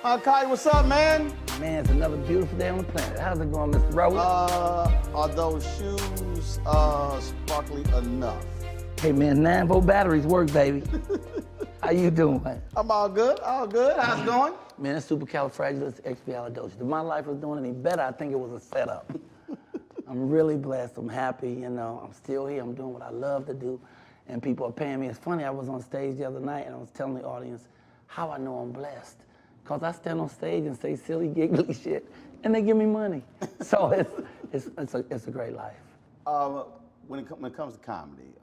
Kai, what's up, man? Man, it's another beautiful day on the planet. How's it going, Mr. Rose? Are those shoes sparkly enough? Hey, man, 9-volt batteries work, baby. How you doing? I'm all good, all good. How's it going? Man, it's supercalifragilisticexpialidocious. If my life was doing any better, I think it was a setup. I'm really blessed. I'm happy, you know. I'm still here. I'm doing what I love to do, and people are paying me. It's funny, I was on stage the other night, and I was telling the audience how I know I'm blessed. Because I stand on stage and say silly, giggly shit, and they give me money. So it's a great life. When it comes to comedy,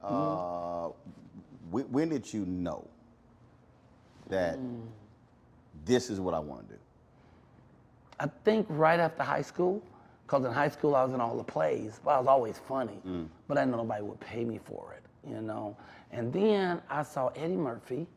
when did you know that this is what I want to do? I think right after high school, because in high school I was in all the plays, but I was always funny, but I didn't know nobody would pay me for it, you know? And then I saw Eddie Murphy.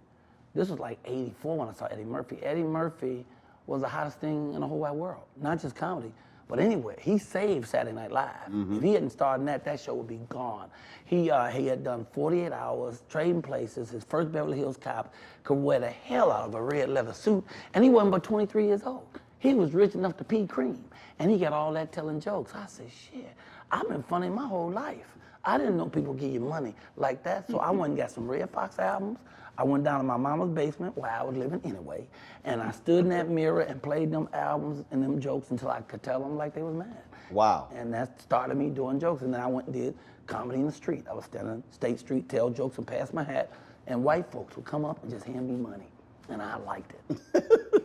This was like '84 when I saw Eddie Murphy. Eddie Murphy was the hottest thing in the whole wide world, not just comedy, but anywhere. He saved Saturday Night Live. If he hadn't started in that show would be gone. He had done 48 Hours, Trading Places. His first Beverly Hills Cop, could wear the hell out of a red leather suit, and he wasn't but 23 years old. He was rich enough to pee cream, and he got all that telling jokes. I said, shit, I've been funny my whole life. I didn't know people give you money like that, so I went and got some Red Fox albums. I went down to my mama's basement where I was living anyway, and I stood in that mirror and played them albums and them jokes until I could tell them like they was mad. Wow. And that started me doing jokes, and then I went and did comedy in the street. I was standing on State Street, tell jokes and pass my hat, and white folks would come up and just hand me money, and I liked it.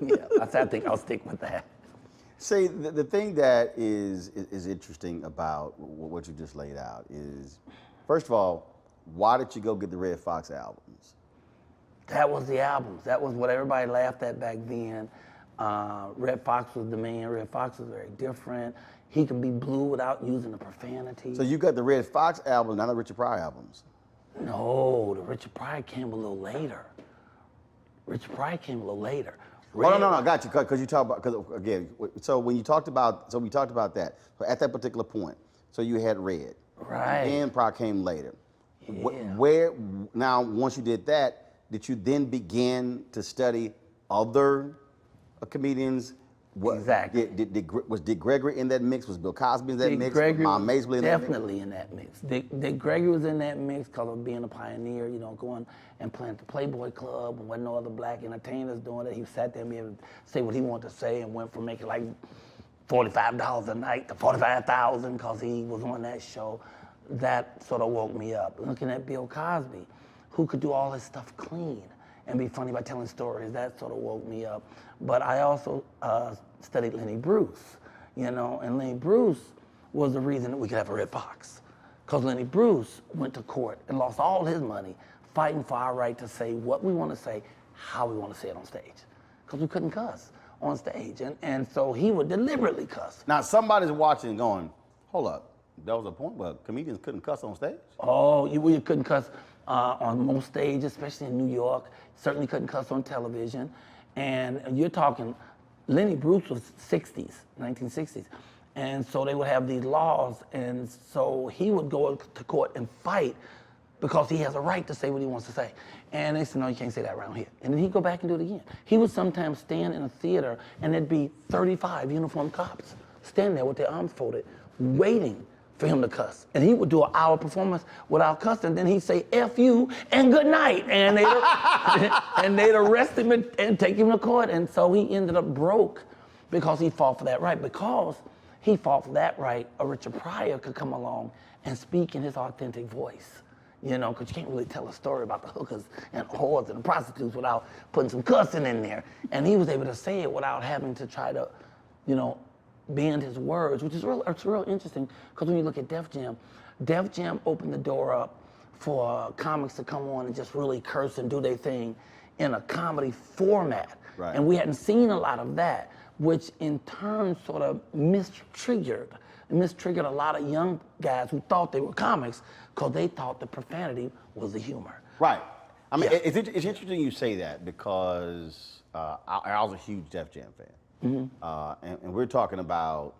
Yeah, I said, I think I'll stick with that. See, the thing that is interesting about what you just laid out is, first of all, why did you go get the Red Fox albums? That was the albums. That was what everybody laughed at back then. Red Fox was the man. Red Fox was very different. He could be blue without using the profanity. So you got the Red Fox albums, not the Richard Pryor albums. No, the Richard Pryor came a little later. Richard Pryor came a little later. Oh, no, I got you, because you talk about, because again, so when you talked about, we talked about that. So at that particular point, so you had Red. Right. And Pryor came later. Yeah. Where, now, once you did that, did you then begin to study other comedians? Exactly. Was Dick Gregory in that mix? Was Bill Cosby in that mix? Gregory Mom Maisley in that mix? Definitely in that mix. Dick Gregory was in that mix because of being a pioneer, you know, going and playing at the Playboy Club, and wasn't no other black entertainers doing it. He sat there and be able to say what he wanted to say, and went from making like $45 a night to $45,000 because he was on that show. That sort of woke me up. Looking at Bill Cosby, who could do all his stuff clean and be funny by telling stories, that sort of woke me up. But I also studied Lenny Bruce, you know, and Lenny Bruce was the reason that we could have a Red Fox. Because Lenny Bruce went to court and lost all his money fighting for our right to say what we want to say, how we want to say it on stage. Because we couldn't cuss on stage. And so he would deliberately cuss. Now somebody's watching going, hold up, there was a point where comedians couldn't cuss on stage? Oh, you couldn't cuss on most stages, especially in New York. Certainly couldn't cuss on television. And you're talking, Lenny Bruce was 1960s. And so they would have these laws, and so he would go to court and fight because he has a right to say what he wants to say. And they said, no, you can't say that around here. And then he'd go back and do it again. He would sometimes stand in a theater and there'd be 35 uniformed cops standing there with their arms folded, waiting for him to cuss. And he would do an hour performance without cussing. Then he'd say, F you and good night. And they'd arrest him and take him to court. And so he ended up broke because he fought for that right. Because he fought for that right, a Richard Pryor could come along and speak in his authentic voice. You know, because you can't really tell a story about the hookers and whores and the prostitutes without putting some cussing in there. And he was able to say it without having to try to, you know, bend his words, which is it's real interesting, because when you look at Def Jam opened the door up for comics to come on and just really curse and do their thing in a comedy format. Right. And we hadn't seen a lot of that, which in turn sort of mistriggered a lot of young guys who thought they were comics because they thought the profanity was the humor. Right. I mean, Yeah. it's interesting you say that because I was a huge Def Jam fan. And we're talking about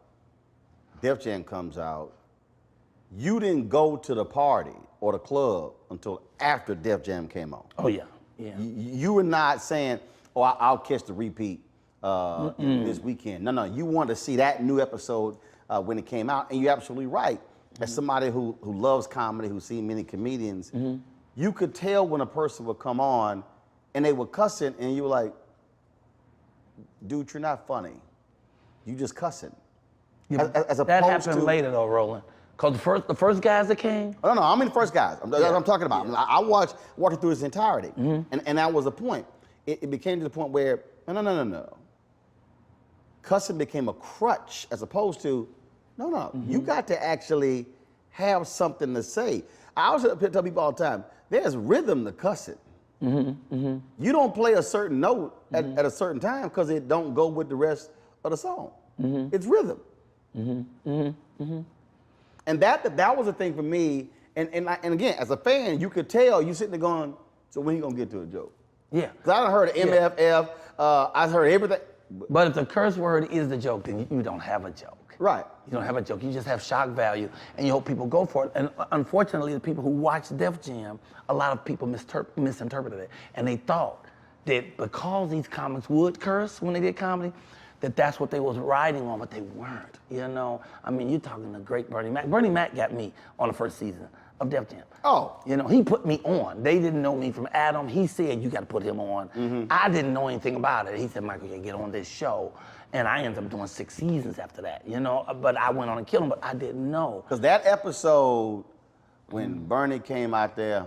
Def Jam comes out. You didn't go to the party or the club until after Def Jam came on. Oh, yeah. Yeah. You were not saying, oh, I'll catch the repeat this weekend. No, you wanted to see that new episode when it came out, and you're absolutely right. As somebody who loves comedy, who's seen many comedians, you could tell when a person would come on and they were cussing, and you were like, dude, you're not funny. You just cussing. Yeah, that happened later though, Roland. Cause the first guys that came. No, I mean the first guys. That's what I'm talking about. Yeah. I watched it through its entirety, and that was the point. It became to the point where no. Cussing became a crutch as opposed to no. You got to actually have something to say. I also tell people all the time, there's rhythm to cussing. You don't play a certain note at a certain time because it don't go with the rest of the song. It's rhythm. And that was a thing for me. And again, as a fan, you could tell you sitting there going, so when he gonna get to a joke? Yeah. Because I done heard of MFF, I've heard everything. But if the curse word is the joke, then you don't have a joke. Right. You don't have a joke. You just have shock value, and you hope people go for it. And unfortunately, the people who watched Def Jam, a lot of people misinterpreted it, and they thought that because these comics would curse when they did comedy, that's what they was riding on, but they weren't. You know, I mean, you're talking the great Bernie Mac. Bernie Mac got me on the first season of Def Jam. Oh. You know, he put me on. They didn't know me from Adam. He said, you got to put him on. I didn't know anything about it. He said, Michael, you get on this show. And I ended up doing 6 seasons after that, you know? But I went on and killed him, but I didn't know. Because that episode, when Bernie came out there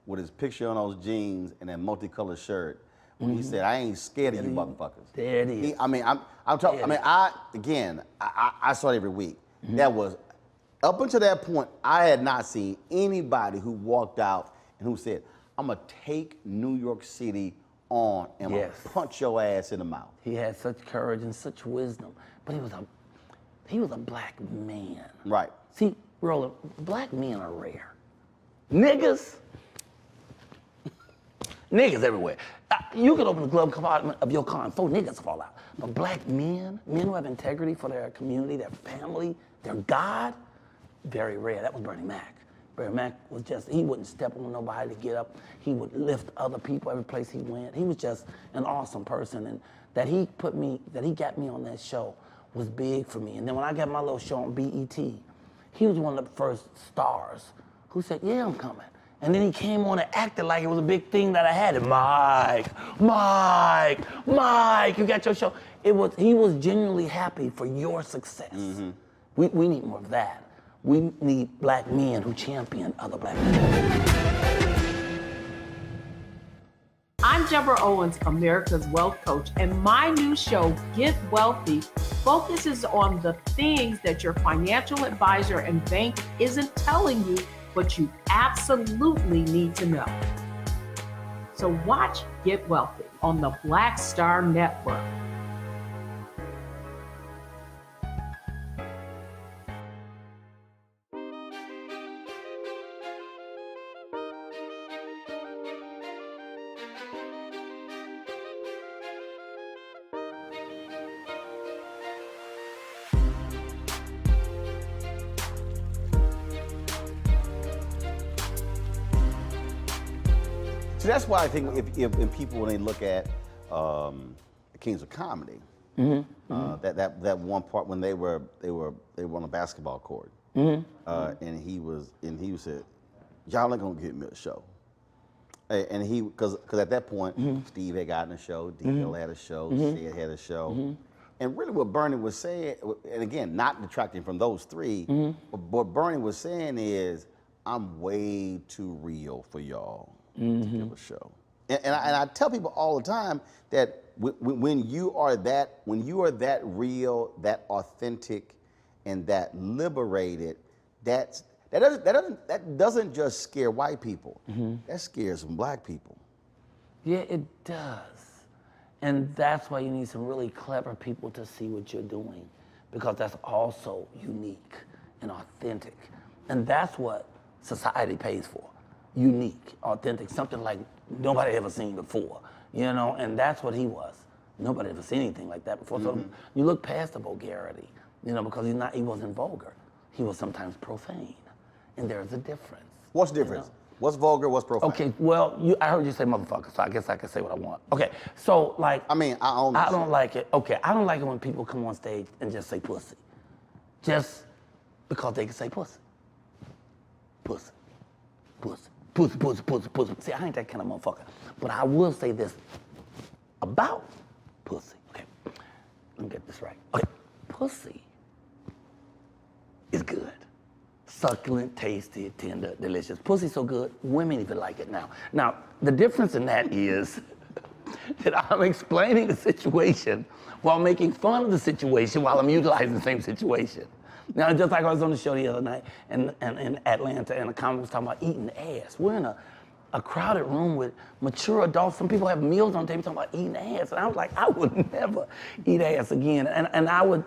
with his picture on those jeans and that multicolored shirt, when he said, I ain't scared of you motherfuckers. There it is. I'm talking, I saw it every week. That was, up until that point, I had not seen anybody who walked out and who said, I'm gonna take New York City on and I'm gonna punch your ass in the mouth. He had such courage and such wisdom, but he was a black man. Right. See, Roland, black men are rare. Niggas everywhere. You could open the glove compartment of your car and 4 niggas fall out. But black men who have integrity for their community, their family, their God, very rare. That was Bernie Mac. Bernie Mac was he wouldn't step on nobody to get up. He would lift other people every place he went. He was just an awesome person. And that he got me on that show was big for me. And then when I got my little show on BET, he was one of the first stars who said, yeah, I'm coming. And then he came on and acted like it was a big thing that I had. And Mike, you got your show. He was genuinely happy for your success. We need more of that. We need black men who champion other black men. I'm Deborah Owens, America's Wealth Coach, and my new show, Get Wealthy, focuses on the things that your financial advisor and bank isn't telling you, but you absolutely need to know. So watch Get Wealthy on the Black Star Network. So that's why I think if people, when they look at the Kings of Comedy, that one part when they were on a basketball court, and he said, y'all ain't gonna get me a show. And because at that point, Steve had gotten a show, D.L. had a show, Sid had a show. And really what Bernie was saying, and again, not detracting from those three, but what Bernie was saying is, I'm way too real for y'all to give a show. And I tell people all the time that when you are that real, that authentic, and that liberated, that doesn't just scare white people. That scares some black people. Yeah, it does. And that's why you need some really clever people to see what you're doing, because that's also unique and authentic. And that's what society pays for. Unique, authentic, something like nobody ever seen before, you know, and that's what he was. Nobody ever seen anything like that before. So you look past the vulgarity, you know, because he wasn't vulgar. He was sometimes profane, and there's a difference. What's the difference? You What's vulgar? What's profane? Okay, well, I heard you say motherfucker, so I guess I can say what I want. Okay, so like. I mean, I own. I don't like it. Okay, I don't like it when people come on stage and just say pussy, just because they can say pussy. Pussy, pussy, pussy, pussy, pussy, pussy. See, I ain't that kind of motherfucker. But I will say this about pussy. Okay, let me get this right. Okay, pussy is good. Succulent, tasty, tender, delicious. Pussy's so good, women even like it now. Now, the difference in that is that I'm explaining the situation while making fun of the situation while I'm utilizing the same situation. Now, just like I was on the show the other night and in Atlanta, and a comic was talking about eating ass. We're in a crowded room with mature adults. Some people have meals on the table talking about eating ass. And I was like, I would never eat ass again. And I would,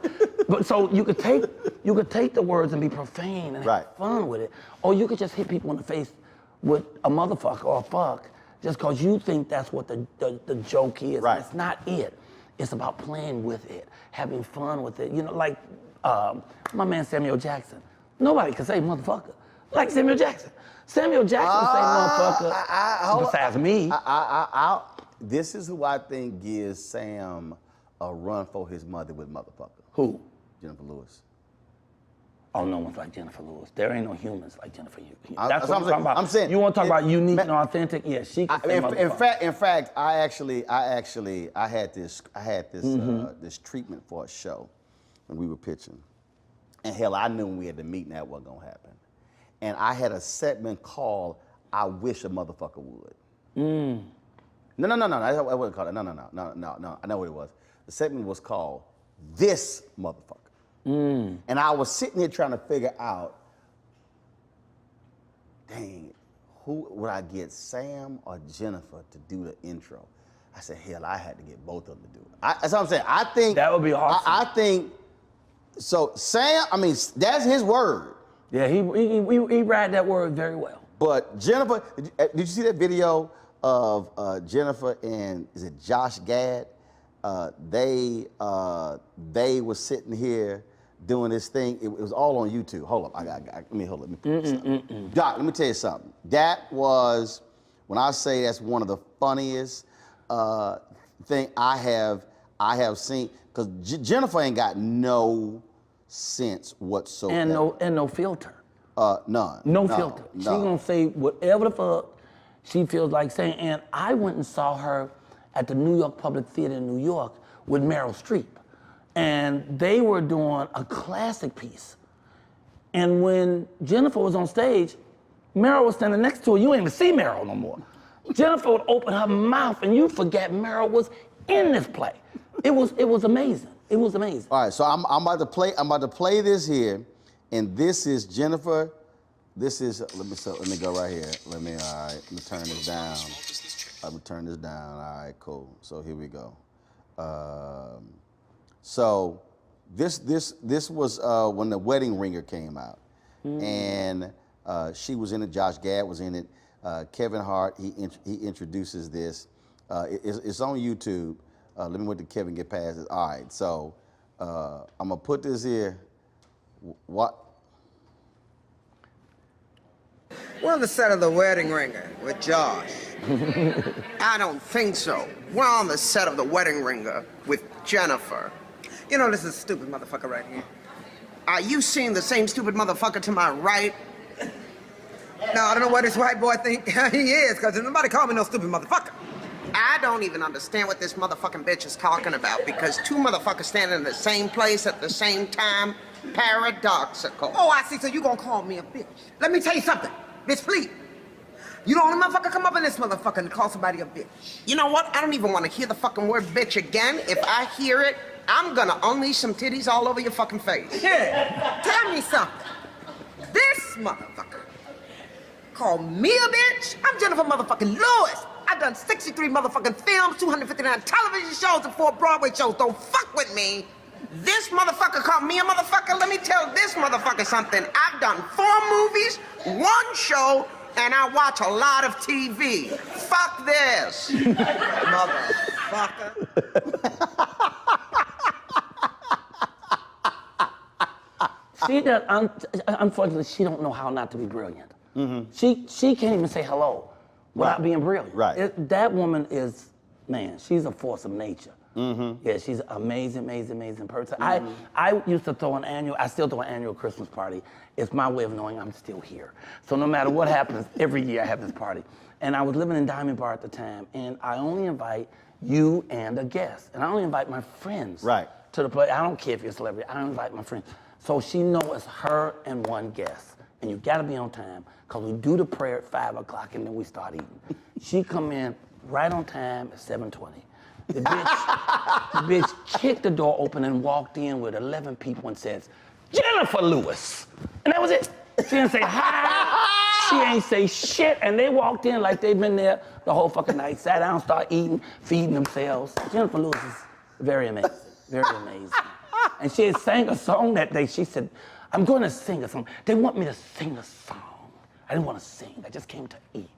but so you could take the words and be profane and have fun with it. Or you could just hit people in the face with a motherfucker or a fuck just because you think that's what the joke is. Right. And it's not it. It's about playing with it, having fun with it. You know, like my man Samuel Jackson. Nobody can say motherfucker like Samuel Jackson. Samuel Jackson say motherfucker besides me. This is who I think gives Sam a run for his mother with motherfucker. Who? Jennifer Lewis. Oh, no one's like Jennifer Lewis. There ain't no humans like Jennifer. That's what I'm talking about. I'm saying, you want to talk about unique and authentic? Yeah, she can say motherfucker. In fact, I had this this treatment for a show when we were pitching, and hell, I knew when we had the meeting that wasn't gonna happen. And I had a segment called "I Wish a Motherfucker Would." No, I wasn't called it. No. I know what it was. The segment was called "This Motherfucker." And I was sitting here trying to figure out, dang, who would I get, Sam or Jennifer, to do the intro? I said, hell, I had to get both of them to do it. That's what I'm saying. I think that would be awesome. I think so. Sam, I mean, that's his word. Yeah, he read that word very well. But Jennifer, did you see that video of Jennifer and is it Josh Gad? They were sitting here doing this thing. It was all on YouTube. Hold up, let me put this up. Doc, let me tell you something. That was, when I say that's one of the funniest thing I have seen, because Jennifer ain't got no sense whatsoever. And no filter. None. No filter. She gonna say whatever the fuck she feels like saying. And I went and saw her at the New York Public Theater in New York with Meryl Streep. And they were doing a classic piece. And when Jennifer was on stage, Meryl was standing next to her. You ain't even see Meryl no more. Jennifer would open her mouth and you forget Meryl was in this play. It was amazing. It was amazing. All right, so I'm about to play this here, and this is Jennifer. This is let me go right here. Let me turn this down. Let me turn this down. All right, cool. So here we go. So this was when The Wedding Ringer came out, and she was in it. Josh Gad was in it. Kevin Hart, he introduces this. It's on YouTube. Let me wait till Kevin get past it. All right, so I'm gonna put this here. What? We're on the set of The Wedding Ringer with Josh. I don't think so. We're on the set of The Wedding Ringer with Jennifer. You know, this is a stupid motherfucker right here. Are you seeing the same stupid motherfucker to my right? No, I don't know what this white boy think he is, because nobody called me no stupid motherfucker. I don't even understand what this motherfucking bitch is talking about, because two motherfuckers standing in the same place at the same time, paradoxical. Oh, I see, so you gonna call me a bitch. Let me tell you something, bitch, please. You the only motherfucker come up in this motherfucker and call somebody a bitch. You know what? I don't even want to hear the fucking word bitch again. If I hear it, I'm gonna unleash some titties all over your fucking face. Yeah. Tell me something. This motherfucker called me a bitch? I'm Jennifer motherfucking Lewis. I've done 63 motherfucking films, 259 television shows, and 4 Broadway shows. Don't fuck with me. This motherfucker called me a motherfucker. Let me tell this motherfucker something. I've done 4 movies, 1 show, and I watch a lot of TV. Fuck this. Motherfucker. Unfortunately, she don't know how not to be brilliant. She can't even say hello without being brilliant. Right. That woman is, man, she's a force of nature. Yeah, she's an amazing person. I used to throw I still throw an annual Christmas party. It's my way of knowing I'm still here. So no matter what happens, every year I have this party. And I was living in Diamond Bar at the time, and I only invite you and a guest. And I only invite my friends to the play. I don't care if you're a celebrity, I invite my friends. So she knows it's her and one guest. And you gotta be on time, because we do the prayer at 5 o'clock and then we start eating. She come in right on time at 7:20. The bitch kicked the door open and walked in with 11 people and says, Jennifer Lewis. And that was it. She didn't say hi. She ain't say shit. And they walked in like they'd been there the whole fucking night, sat down, started eating, feeding themselves. Jennifer Lewis is very amazing, very amazing. And she had sang a song that day. She said, I'm going to sing a song. They want me to sing a song. I didn't want to sing. I just came to eat.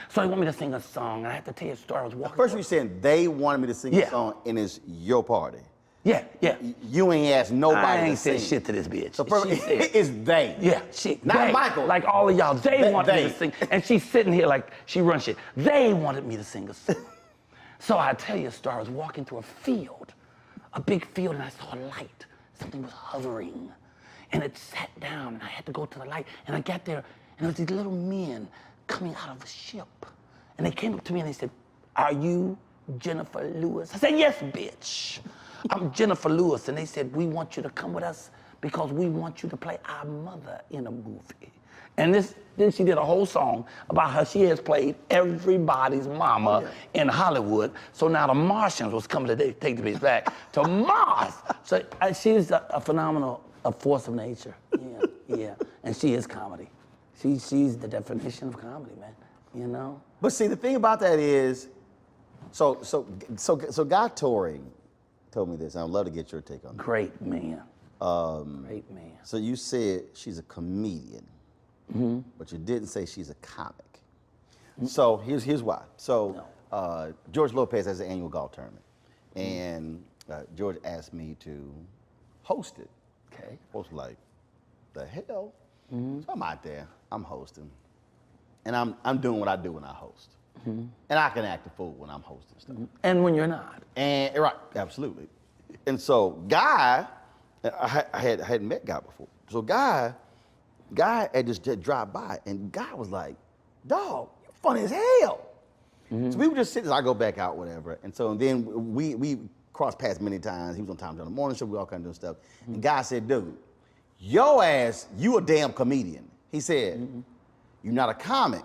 So they want me to sing a song, and I have to tell you a story. I was walking. First, you saying they wanted me to sing a song, and it's your party. Yeah. You ain't asked nobody I ain't to sing. said shit to this bitch. So first, it's they. Yeah, not they, Michael. Like all of y'all, they wanted me to sing, and she's sitting here like she runs shit. They wanted me to sing a song. So I tell you a story. I was walking through a field, a big field, and I saw a light. Something was hovering, and it sat down, and I had to go to the light, and I got there, and there was these little men coming out of a ship. And they came up to me and they said, are you Jennifer Lewis? I said, yes, bitch. I'm Jennifer Lewis. And they said, we want you to come with us because we want you to play our mother in a movie. And then she did a whole song about how she has played everybody's mama in Hollywood. So now the Martians was coming to take the bitch back to Mars. So she's a phenomenal force of nature. Yeah. And she is comedy. She's the definition of comedy, man. You know? But see, the thing about that is, so Guy Torrey told me this, and I'd love to get your take on that. Great man. Great man. So you said she's a comedian, but you didn't say she's a comic. So here's why. So George Lopez has an annual golf tournament, and George asked me to host it. Okay. I was like, the hell? So I'm out there, I'm hosting. And I'm doing what I do when I host. And I can act a fool when I'm hosting stuff. And when you're not. And right, absolutely. And so Guy, I hadn't met Guy before. So Guy had just dropped by, and Guy was like, dog, you're funny as hell. So we were just sitting, I go back out, whatever. And so then we crossed paths many times. He was on Time on the Morning Show, we all kind of doing stuff. And Guy said, dude, your ass, you a damn comedian. He said, you're not a comic.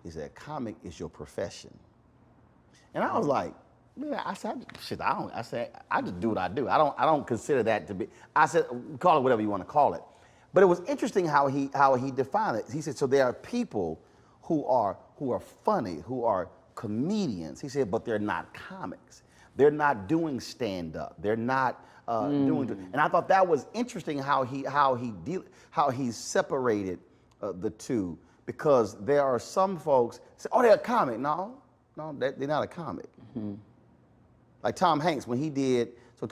He said, a comic is your profession. And I was like, man, I said, shit, I just do what I do. I don't consider that to be, I said, call it whatever you want to call it. But it was interesting how he defined it. He said, so there are people who are funny, who are comedians. He said, but they're not comics. They're not doing stand-up. They're not doing, and I thought that was interesting how he separated the two, because there are some folks say, oh, they're a comic. No, they're not a comic. Like Tom Hanks, when he did a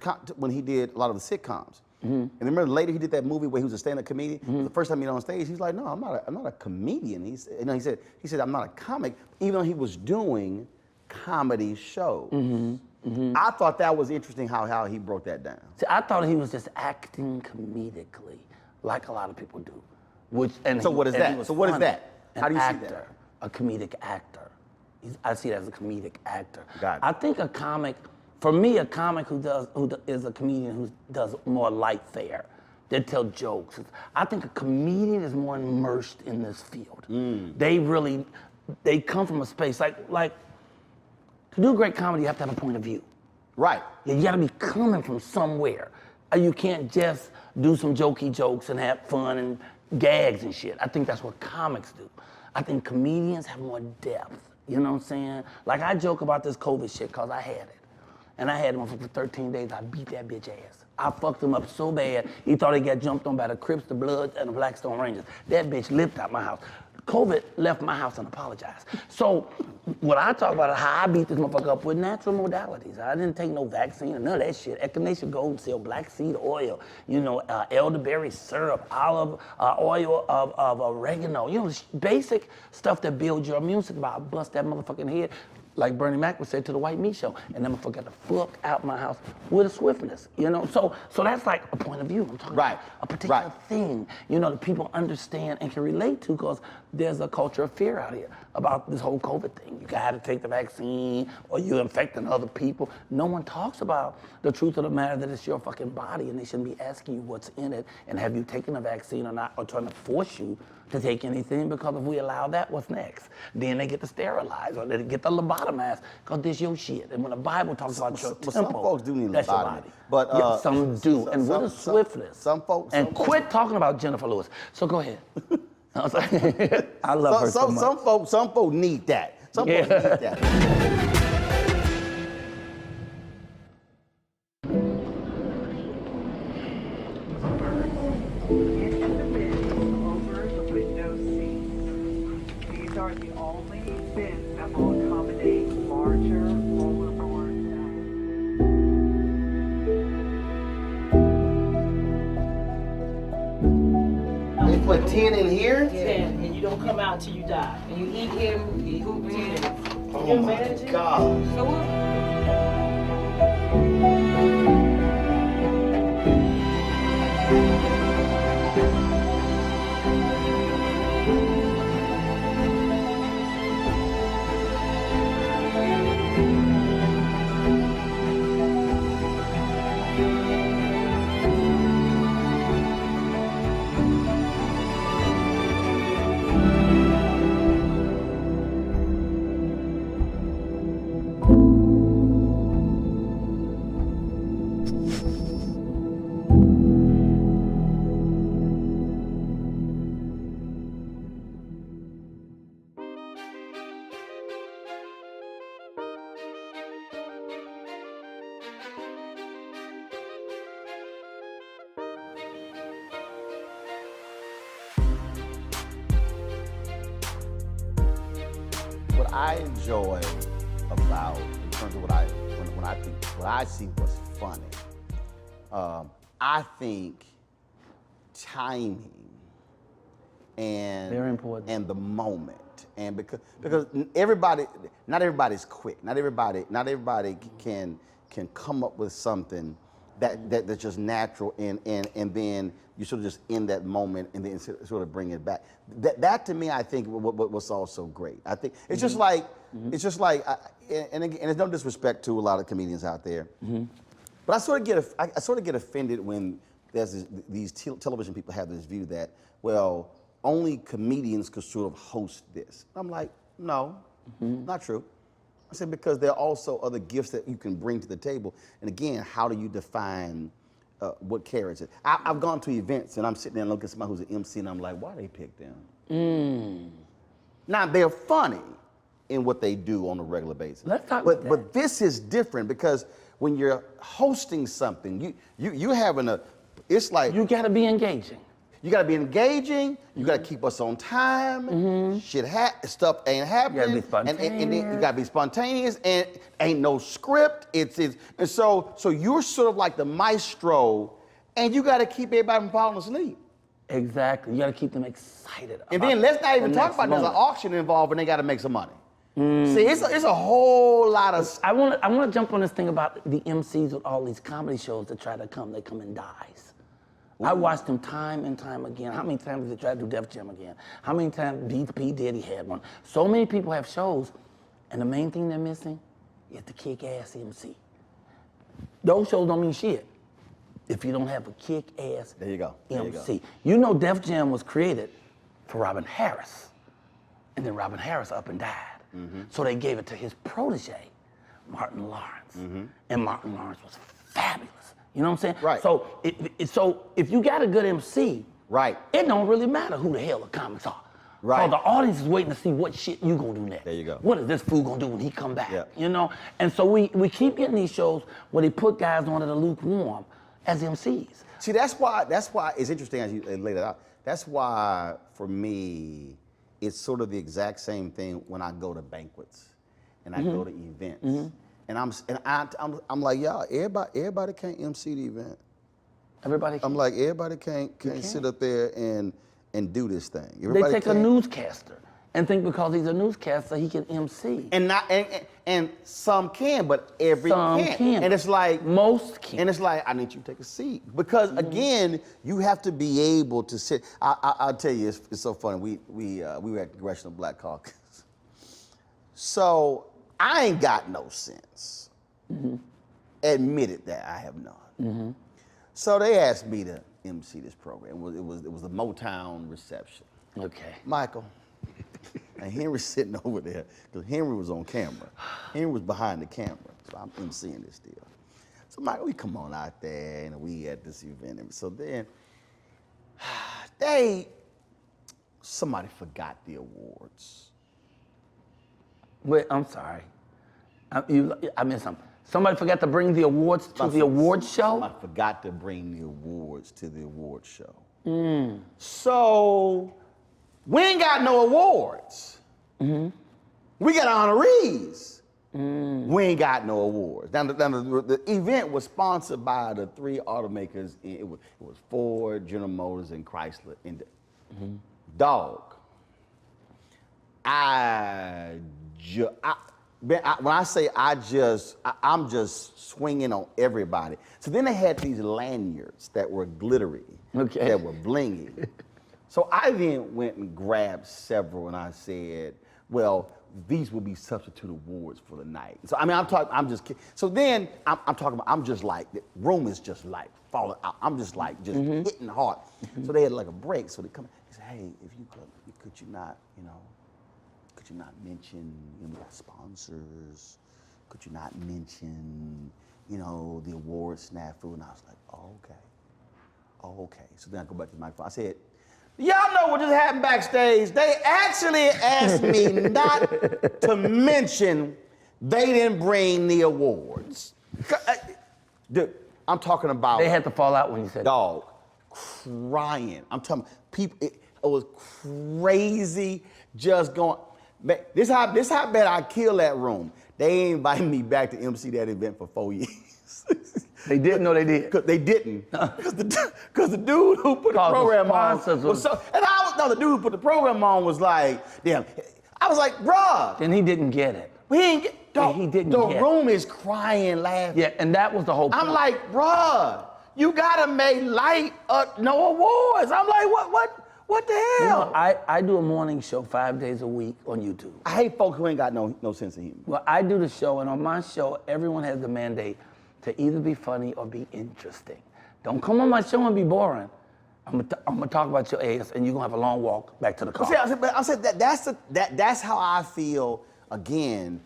lot of the sitcoms. And remember later he did that movie where he was a stand-up comedian. The first time he got on stage, he's like, no, I'm not a comedian. He said, I'm not a comic, even though he was doing comedy shows. I thought that was interesting how he broke that down. See, I thought he was just acting comedically, like a lot of people do. What is that? How do you see that? A comedic actor. I see it as a comedic actor. Got it. I think a comic, for me, a comic who is a comedian who does more light fare. They tell jokes. I think a comedian is more immersed in this field. They come from a space like to do great comedy, you have to have a point of view. Right. You gotta be coming from somewhere. You can't just do some jokey jokes and have fun and gags and shit. I think that's what comics do. I think comedians have more depth. You know what I'm saying? Like I joke about this COVID shit because I had it. And I had him for 13 days. I beat that bitch ass. I fucked him up so bad, he thought he got jumped on by the Crips, the Bloods, and the Blackstone Rangers. That bitch lived out my house. COVID left my house and apologized. So what I talk about is how I beat this motherfucker up with natural modalities. I didn't take no vaccine or none of that shit. Echinacea golden seal, black seed oil, elderberry syrup, olive oil of oregano, basic stuff that builds your immune system. I bust that motherfucking head, like Bernie Mac would say to the White Meat Show, and then motherfucker got the fuck out my house with a swiftness, So that's like a point of view. I'm talking about a particular thing, that people understand and can relate to, because there's a culture of fear out here about this whole COVID thing. You gotta take the vaccine or you're infecting other people. No one talks about the truth of the matter that it's your fucking body, and they shouldn't be asking you what's in it and have you taken a vaccine or not, or trying to force you to take anything, because if we allow that, what's next? Then they get to sterilize or they get to lobotomize, because this your shit. And when the Bible talks about your temple, some folks do need that's your lobotomy, body. but some do, and with a swiftness. Some folks. And quit talking about Jennifer Lewis. So go ahead. I love her so much. Some folks need that. Some folks need that. These are the only bins that will accommodate larger rollerboards. They put 10 in here? 10, and you don't come out till you die. And you eat him, you poop him. Oh my God. So what? What I enjoy about, in terms of when I see what's funny, I think timing and Very important. and the moment, and because not everybody's quick, not everybody can come up with something that's just natural, and then you sort of just in that moment and then sort of bring it back. That to me, I think what's also great. I think it's just like and again, there's no disrespect to a lot of comedians out there, but I sort of get offended when there's these television people have this view that, well, only comedians could sort of host this. I'm like, no, not true. I said, because there are also other gifts that you can bring to the table. And again, how do you define what carries it? I've gone to events and I'm sitting there and looking at somebody who's an MC and I'm like, why they pick them? Now, they're funny in what they do on a regular basis. Let's talk about that. But this is different, because when you're hosting something, you having it's like, You gotta be engaging. you gotta be engaging. You gotta keep us on time. Stuff ain't happening. You gotta be And then you gotta be spontaneous. And ain't no script. And so you're sort of like the maestro, and you gotta keep everybody from falling asleep. Exactly. You gotta keep them excited. And then let's not even talk about there's an auction involved, and they gotta make some money. See, it's a whole lot of. I wanna jump on this thing about the MCs with all these comedy shows that try to come. They come in dies. I watched them time and time again. How many times did they try to do Def Jam again? How many times P. Diddy had one? So many people have shows, and the main thing they're missing is the kick-ass MC. Those shows don't mean shit if you don't have a kick-ass There you go. There you go. MC. You know Def Jam was created for Robin Harris, and then Robin Harris up and died. So they gave it to his protege, Martin Lawrence. And Martin Lawrence was fabulous. You know what I'm saying? Right. So, so if you got a good MC, Right. it don't really matter who the hell the comics are. Right. So the audience is waiting to see what shit you gonna do next. There you go. What is this fool gonna do when he come back? Yeah. You know? And so we keep getting these shows where they put guys on that are lukewarm as MCs. See, that's why it's interesting as you laid it out. That's why, for me, it's sort of the exact same thing when I go to banquets and I go to events. And I'm like, y'all, everybody can't MC the event. Everybody. I'm like, everybody can't sit up there and do this thing. They Everybody take a newscaster and think because he's a newscaster he can MC. And some can, but Some can't. can. And it's like Most can. And it's like, I need you to take a seat. Because again, you have to be able to sit. I'll tell you, it's so funny. We were at the Congressional Black Caucus. So I ain't got no sense. Admitted that I have none. So they asked me to MC this program. It was the Motown reception. Okay. Michael. And Henry's sitting over there, because Henry was on camera. Henry was behind the camera, so I'm emceeing this deal. So Michael, we come on out there, and we at this event. And so then, somebody forgot the awards. Wait, I'm sorry. I missed something. Somebody forgot to bring the awards to the awards show? Somebody forgot to bring the awards to the awards show. So, we ain't got no awards. We got honorees. We ain't got no awards. Now, the event was sponsored by the 3 automakers. It was Ford, General Motors, and Chrysler. And dog, when I say I'm just swinging on everybody. So then they had these lanyards that were glittery, that were blingy. So I then went and grabbed several, and I said, well, these will be substitute awards for the night. So I mean, I'm just kidding. So then I'm talking about, I'm just like, the room is just like falling out. I'm just like, hitting hard. So they had like a break. So they come, they said, hey, if you could you not mention, we got sponsors. Could you not mention, the award snafu? And I was like, oh, okay. So then I go back to the microphone. I said, y'all know what just happened backstage? They actually asked me not to mention they didn't bring the awards. Dude, I'm talking about. They had to fall out when you said dog, crying. I'm talking people. It was crazy, just going. This how bad I killed that room. They invited me back to MC that event for 4 years. They didn't know they did. They didn't. Because the dude who put the program on was so. And the dude who put the program on was like, damn. I was like, bruh. And he didn't get it. We didn't get. He didn't the get room is crying, laughing. Yeah, and that was the whole point. I'm like, bruh, you gotta make light of no awards. I'm like, what the hell? I do a morning show 5 days a week on YouTube. I hate folks who ain't got no sense of humor. Well, I do the show, and on my show, everyone has the mandate to either be funny or be interesting. Don't come on my show and be boring. I'm gonna talk about your ass, and you're gonna have a long walk back to the car. I said that's how I feel. Again,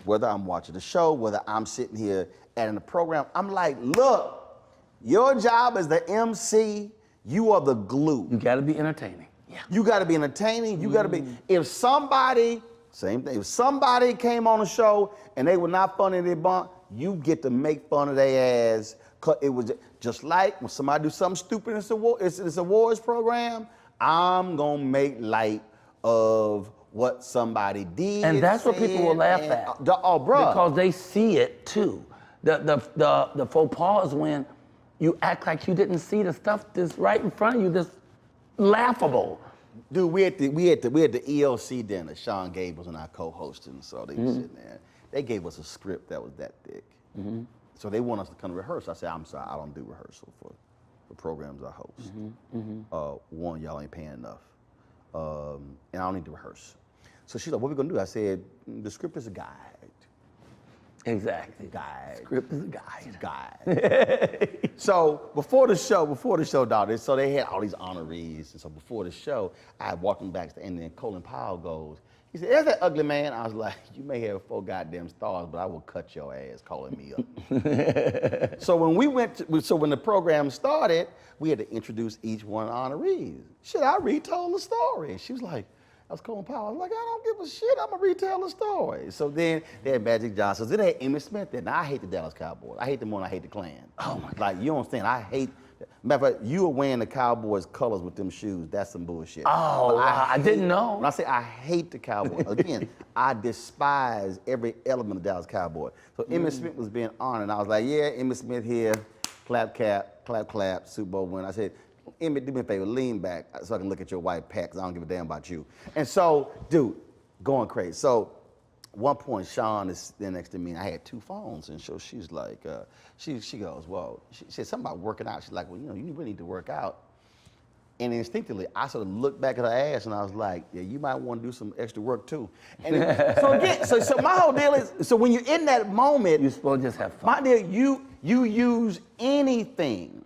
whether I'm watching the show, whether I'm sitting here at the program, I'm like, look, your job as the MC, you are the glue. You gotta be entertaining. Yeah. You gotta be entertaining. You gotta be. If somebody, same thing. If somebody came on the show and they were not funny, they bump, you get to make fun of their ass. It was just like when somebody do something stupid in this awards program, I'm gonna make light of what somebody did. And that's what people will laugh at. Oh, bro. Because they see it too. The faux pas is when you act like you didn't see the stuff that's right in front of you that's laughable. Dude, we at the ELC dinner. Sean Gables and I co-hosting, so they were sitting there. They gave us a script that was that thick. So they want us to come to rehearse. I said, I'm sorry, I don't do rehearsal for the programs I host. One, y'all ain't paying enough. And I don't need to rehearse. So she's like, what are we gonna do? I said, the script is a guide. Exactly. Guide. Script is a guide. Guide. So before the show, dog, so they had all these honorees. And so before the show, I walked them back, and then Colin Powell goes, he said, there's that ugly man. I was like, you may have 4 goddamn stars, but I will cut your ass calling me up. So when when the program started, we had to introduce each one of the honorees. Shit, I retold the story. And she was like, I was Colin Powell. I was like, I don't give a shit. I'm going to retell the story. So then they had Magic Johnson. Then they had Emmitt Smith there. Now, I hate the Dallas Cowboys. I hate them more than I hate the Klan. Oh, my God. Like, you don't understand. I hate Matter of fact, you were wearing the Cowboys colors with them shoes. That's some bullshit. Oh, But wow, I didn't know. When I say I hate the Cowboys, again, I despise every element of Dallas Cowboys. So Emmitt Smith was being honored, and I was like, yeah, Emmitt Smith here, clap, clap, Super Bowl win. I said, Emmitt, do me a favor, lean back so I can look at your white pack, because I don't give a damn about you. And so, dude, going crazy. So, one point, Sean is there next to me, and I had 2 phones, and so she's like, she goes, well, she said something about working out. She's like, well, you know, you really need to work out. And instinctively, I sort of looked back at her ass, and I was like, yeah, you might want to do some extra work too. And so again, so my whole deal is, so when you're in that moment, You're supposed to just have fun. my deal, you use anything.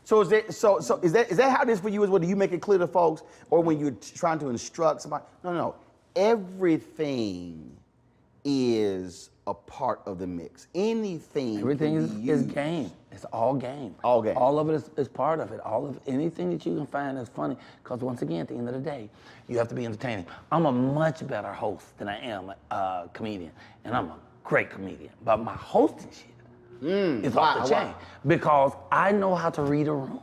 So is that how it is for you as well? Do you make it clear to folks, or when you're trying to instruct somebody? No. Everything is a part of the mix. Anything. Everything can be is used. game. It's all game. All game. All of it is part of it. All of anything that you can find is funny. Because once again, at the end of the day, you have to be entertaining. I'm a much better host than I am a comedian, and I'm a great comedian. But my hosting shit is off the chain because I know how to read a room.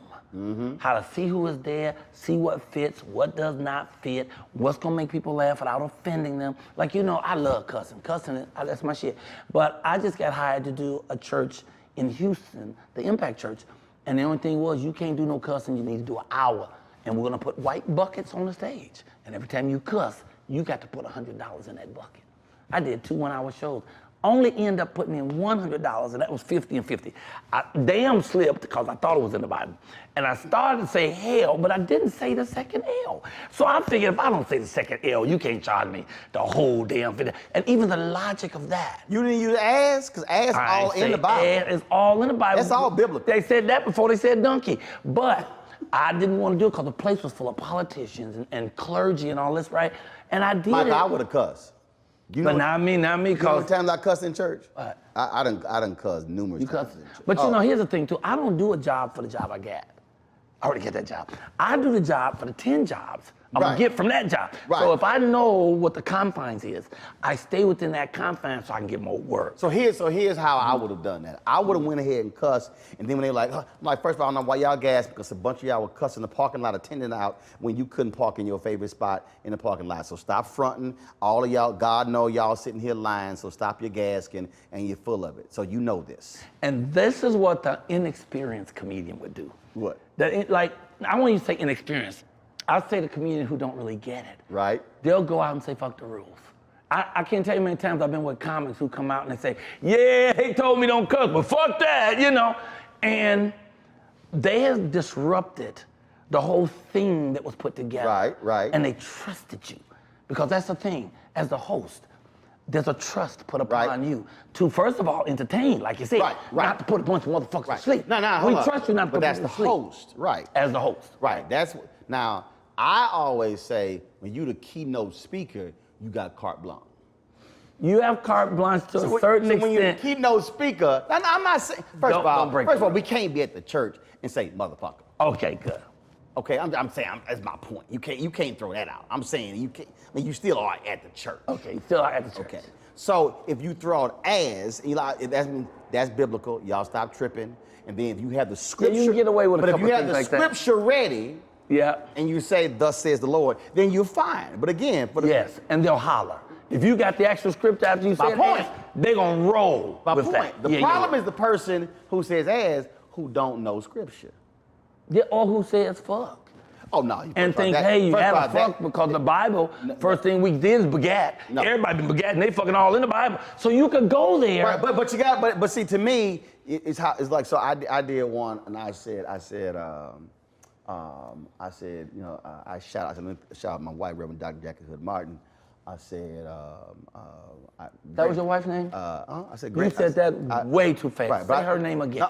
How to see who is there, see what fits, what does not fit, what's gonna make people laugh without offending them. Like, you know, I love cussing. Cussing, that's my shit. But I just got hired to do a church in Houston, the Impact Church, and the only thing was you can't do no cussing, you need to do an hour. And we're gonna put white buckets on the stage. And every time you cuss, you got to put $100 in that bucket. I did 2 one-hour shows. Only end up putting in $100, and that was 50 and 50. I damn slipped because I thought it was in the Bible. And I started to say hell, but I didn't say the second L. So I figured if I don't say the second L, you can't charge me the whole damn 50. And even the logic of that. You didn't use ass? Because ass all in the Bible. It's all in the Bible. That's all biblical. They said that before they said donkey. But I didn't want to do it because the place was full of politicians and clergy and all this, right? And I did Michael, it. I would have cussed. You But know, not me, you know how many because times I cussed in church? What? I done cussed numerous you times cuss. in church. But you know, here's the thing too. I don't do a job for the job I get. I already get that job. I do the job for the 10 jobs I'm gonna get from that job. Right. So if I know what the confines is, I stay within that confines so I can get more work. So here's how I would have done that. I would have went ahead and cussed, and then when they were like, I'm like, first of all, I don't know why y'all gassed, because a bunch of y'all were cussing the parking lot attendant out when you couldn't park in your favorite spot in the parking lot. So stop fronting. All of y'all, God know y'all sitting here lying, so stop your gasking, and you're full of it. So you know this. And this is what the inexperienced comedian would do. What? Like, I won't even say inexperienced. I'll say the comedian who don't really get it. Right. They'll go out and say, fuck the rules. I can't tell you how many times I've been with comics who come out and they say, yeah, he told me don't cuss, but fuck that, you know? And they have disrupted the whole thing that was put together. Right. And they trusted you. Because that's the thing, as the host, there's a trust put upon you to, first of all, entertain, like you said. Right. Not to put a bunch of motherfuckers to sleep. No, we hold up. trust you not to But put that's people the to sleep. host, right? As the host. Right. Now, I always say when you the keynote speaker, you got carte blanche. You have carte blanche to a certain so when you're the extent. keynote speaker, I'm not saying. First of all, we can't be at the church and say motherfucker. Okay, good. Okay, I'm saying that's my point. You can't throw that out. I'm saying you can't. I mean, you still are at the church. Okay, you still are at the church. Okay. So if you throw out as, that's biblical. Y'all stop tripping. And then if you have the scripture, you can get away with a but if couple you have things the like that. scripture ready, Yeah. and you say, "Thus says the Lord," then you're fine. But again, for the Yes, and they'll holler. If you got the actual script after you My said point. as, they gonna roll my with point. that. The problem is the person who says as who don't know scripture. Yeah, or who says fuck. Oh no! And think, hey, you had a fuck because the Bible, first thing we did is begat. No. Everybody been begat and they fucking all in the Bible. So you could go there. Right, but you got but see, to me it's like, so I did one, and I said you know, I shout out my wife, Reverend Dr. Jackie Hood Martin. I said that was your wife's name? I said You great. said that way too fast. Right, Say her name again.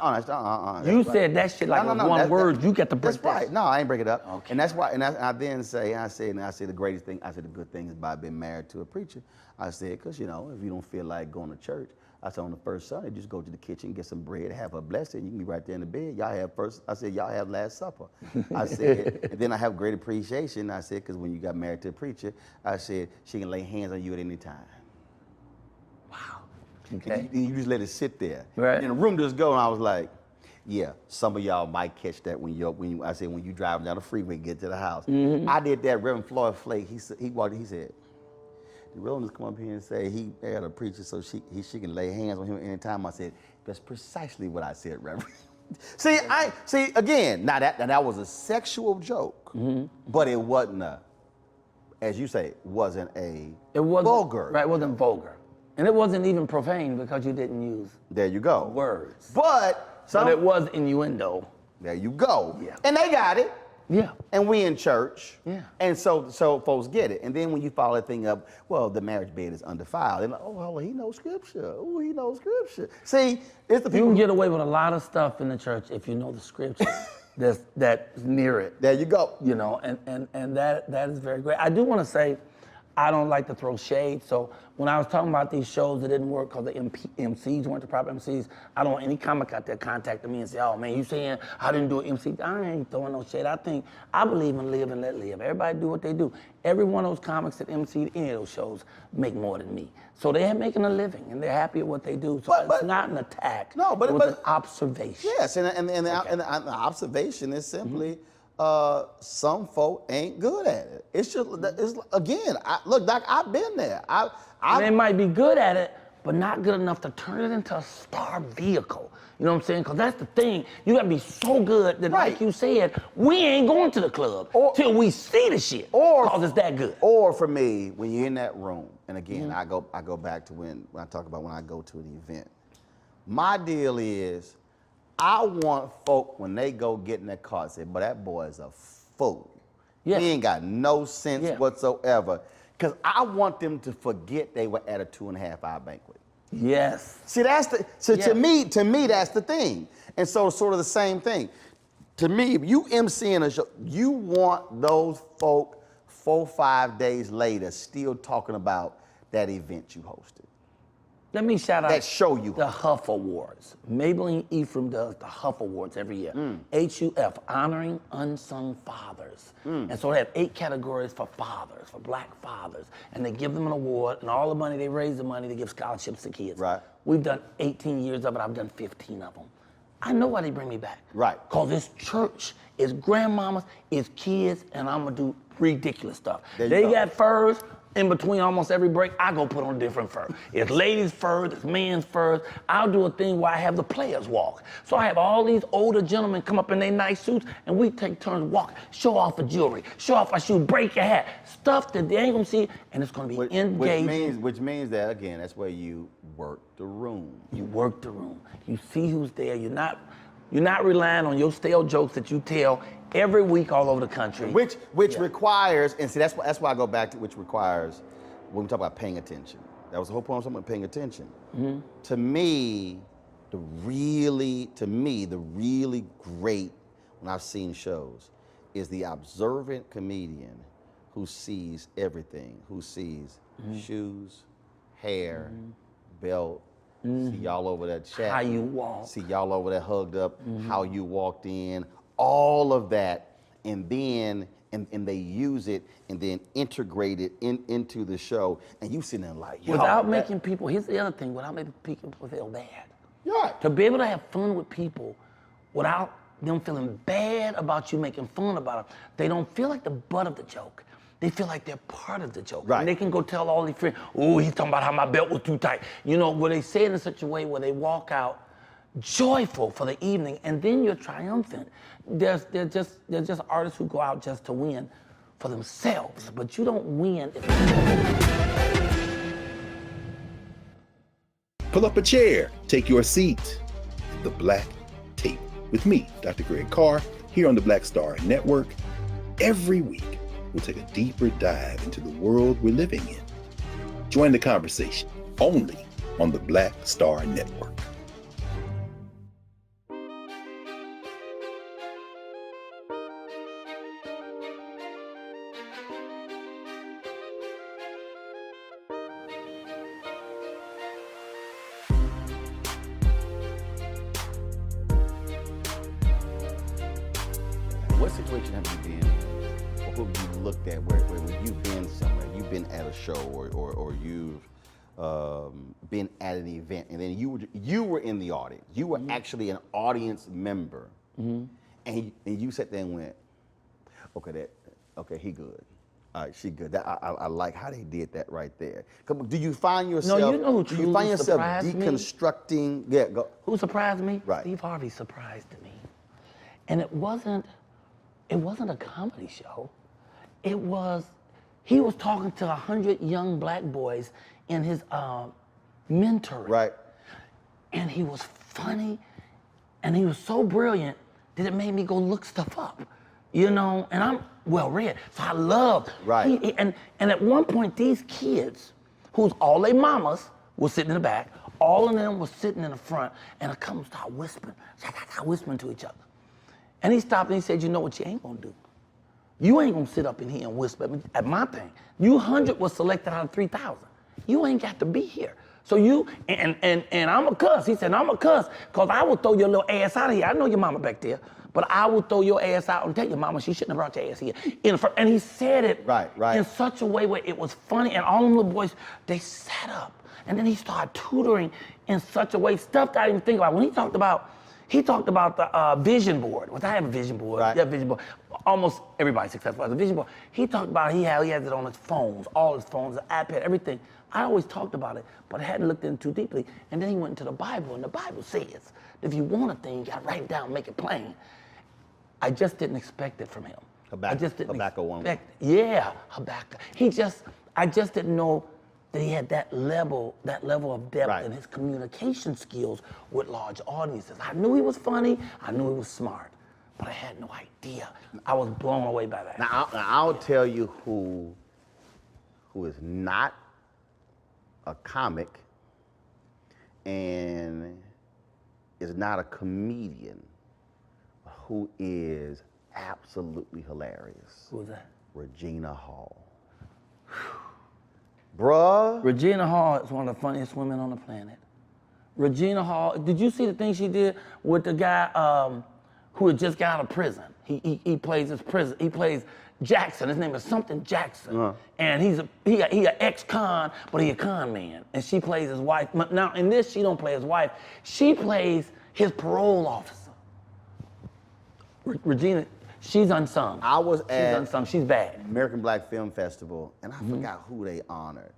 You said that shit like one word. You got to break That's right. No, I ain't break it up. Okay. And that's why. And I then say, I said the greatest thing. I said the good thing is by being married to a preacher. I said, because you know, if you don't feel like going to church, I said on the first Sunday, just go to the kitchen, get some bread, have a blessing. You can be right there in the bed. Y'all have Last Supper. I said, and then I have great appreciation. I said, because when you got married to a preacher, I said she can lay hands on you at any time. Wow. Okay. Okay. And you just let it sit there. Right. And the room just go, and I was like, Yeah, some of y'all might catch that when you driving down the freeway and get to the house. Mm-hmm. I did that. Reverend Floyd Flake, he walked in, he said, the Romans come up here and say he had a preacher so she can lay hands on him anytime. I said, that's precisely what I said, Reverend. See, again, now that was a sexual joke, but it wasn't as you say, wasn't vulgar. Right, it wasn't vulgar. And it wasn't even profane because you didn't use there you go words. But it was innuendo. There you go. Yeah. And they got it. Yeah. And we in church. Yeah. And so folks get it. And then when you follow that thing up, well, the marriage bed is undefiled. And like, oh, well, he knows scripture. Oh, he knows scripture. See, it's the people. You can get away with a lot of stuff in the church if you know the scripture that's near it. There you go. You know, and that is very great. I do want to say, I don't like to throw shade. So when I was talking about these shows that didn't work because the MCs weren't the proper MCs, I don't want any comic out there contacting me and say, oh man, you saying I didn't do an MC? I ain't throwing no shade. I believe in live and let live. Everybody do what they do. Every one of those comics that MC'd any of those shows make more than me. So they're making a living and they're happy at what they do. So it's not an attack. No, but it was an observation. Yes, and the observation is simply some folk ain't good at it. It's just, again, look, Doc, I've been there. They might be good at it, but not good enough to turn it into a star vehicle. You know what I'm saying? Because that's the thing. You got to be so good that, like you said, we ain't going to the club till we see the shit. Because it's that good. Or for me, when you're in that room, and again, I go back to when I talk about when I go to an event. My deal is, I want folk when they go get in that car say, but that boy is a fool. Yeah. He ain't got no sense whatsoever. Because I want them to forget they were at a 2.5-hour banquet. Yes. See, to me, that's the thing. And so sort of the same thing. To me, if you MCing a show, you want those folk 4-5 days later still talking about that event you hosted. Let me shout out that show you the Huff Awards. Maybelline Ephraim does the Huff Awards every year. HUF, honoring unsung fathers. And so they have 8 categories for fathers, for black fathers. And they give them an award, and all the money, they raise the money to give scholarships to kids. Right. We've done 18 years of it. I've done 15 of them. I know why they bring me back. Right. Because this church is grandmamas, is kids, and I'm going to do ridiculous stuff. They got furs. In between almost every break, I go put on a different fur. It's ladies' furs, it's men's furs. I'll do a thing where I have the players walk. So I have all these older gentlemen come up in their nice suits, and we take turns walking, show off the jewelry, show off our shoes, break your hat, stuff that they ain't gonna see, and it's gonna be engaging. Which means that, again, that's where you work the room. You work the room. You see who's there. You're not relying on your stale jokes that you tell every week all over the country. Which requires, and see, that's why I go back to, which requires, when we talk about paying attention. That was the whole point of someone paying attention. To me, the really great, when I've seen shows, is the observant comedian who sees everything, who sees shoes, hair, belt, see y'all over that chat. How you walk. See y'all over there hugged up, how you walked in, all of that, and then and they use it and then integrate it into the show, and you sitting there like, yo, without making people, here's the other thing, without making people feel bad. Right. To be able to have fun with people without them feeling bad about you making fun about them, they don't feel like the butt of the joke. They feel like they're part of the joke. Right. And they can go tell all their friends, oh, he's talking about how my belt was too tight. You know, where they say it in such a way where they walk out joyful for the evening, and then you're triumphant. There's just artists who go out just to win for themselves, but you don't win if Pull up a chair, take your seat. The Black Tape with me, Dr. Greg Carr, here on the Black Star Network. Every week, we'll take a deeper dive into the world we're living in. Join the conversation only on the Black Star Network. What situation have you been in, or who have you looked at where you've been somewhere, you've been at a show, or you've been at an event, and then you were in the audience. You were actually an audience member, and you sat there and went, okay, he good. All right, she good. I like how they did that right there. Do you find yourself? No, you know who do you find truly yourself surprised me? deconstructing? Yeah, go. Who surprised me? Right. Steve Harvey surprised me. And it wasn't a comedy show. He was talking to 100 young black boys in his mentoring. Right. And he was funny, and he was so brilliant that it made me go look stuff up, and I'm well read, so I loved. Right. And at one point, these kids, who's all their mamas, were sitting in the back, all of them were sitting in the front, and a couple started whispering to each other. And he stopped and he said, you know what you ain't gonna do? You ain't gonna sit up in here and whisper at my thing. You 100 was selected out of 3,000. You ain't got to be here. So you, and I'm a cuss. He said, I'm a cuss, because I will throw your little ass out of here. I know your mama back there, but I will throw your ass out and tell your mama she shouldn't have brought your ass here. And he said it Right. in such a way where it was funny, and all them little boys, they sat up. And then he started tutoring in such a way, stuff that I didn't even think about. When he talked about the vision board, which I have a vision board. Right. Yeah, vision board. Almost everybody successful has a vision board. He talked about he has it on his phones, all his phones, the iPad, everything. I always talked about it, but I hadn't looked in too deeply. And then he went into the Bible, and the Bible says, if you want a thing, you gotta write it down, make it plain. I just didn't expect it from him. I just didn't Habakkuk 1. Yeah, Habakkuk. I just didn't know that he had that level of depth Right. in his communication skills with large audiences. I knew he was funny, I knew he was smart, but I had no idea. I was blown away by that. Now I'll tell you who is not a comic and is not a comedian, who is absolutely hilarious. Who was that? Regina Hall. Bruh. Regina Hall is one of the funniest women on the planet. Regina Hall, did you see the thing she did with the guy who had just got out of prison? He plays his prison. He plays Jackson. His name is something Jackson. And he an ex-con, but he a con man. And she plays his wife. Now in this, she don't play his wife. She plays his parole officer. Regina, she's unsung. She's unsung. She's bad. American Black Film Festival, and I forgot who they honored.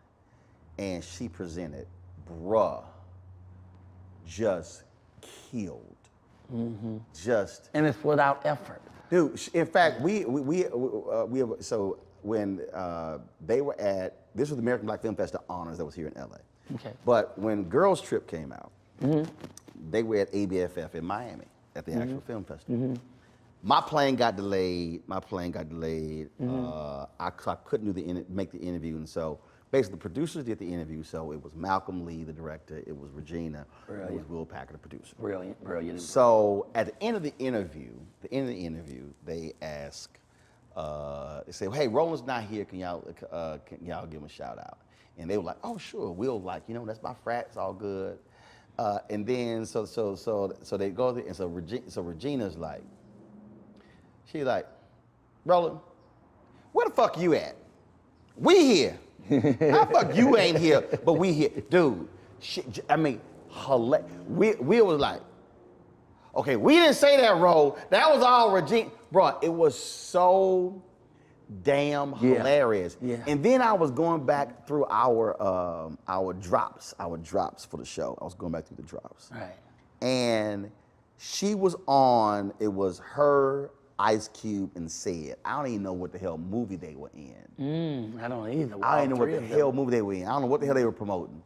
And she presented, bruh, just killed. Just. And it's without effort. Dude, in fact, so when they were this was the American Black Film Festival honors that was here in LA. Okay. But when Girls Trip came out, they were at ABFF in Miami at the actual film festival. My plane got delayed. I couldn't make the interview, and so basically the producers did the interview. So it was Malcolm Lee, the director. It was Regina. It was Will Packer, the producer. Brilliant. So at the end of the interview, they ask, they say, "Hey, Roland's not here. Can y'all give him a shout out?" And they were like, "Oh, sure." Will that's my frat. It's all good. And then so they go there, and so Regina's like. She's like, Roland, where the fuck you at? We here. How the fuck you ain't here, but we here? Dude, we was like, okay, we didn't say that, Ro. That was all Regina. Bro, it was so damn hilarious. Yeah. And then I was going back through our drops for the show. I was going back through the drops. Right. And she was on, it was her, Ice Cube, and Sid. I don't even know what the hell movie they were in. I don't either. I don't even know what the hell movie they were in. I don't know what the hell they were promoting.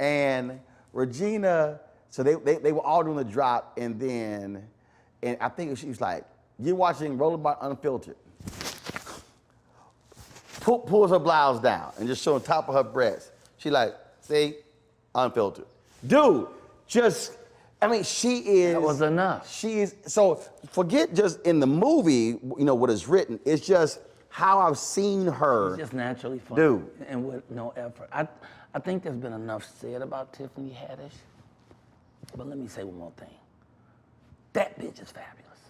And Regina, so they were all doing the drop, and I think she was like, you're watching Rolling by Unfiltered. Pulls her blouse down and just showing top of her breast. She like, see, Unfiltered. Dude, she is. That was enough. She is, so forget just in the movie, what is written. It's just how I've seen her. She's just naturally funny. Dude. And with no effort. I think there's been enough said about Tiffany Haddish. But let me say one more thing. That bitch is fabulous.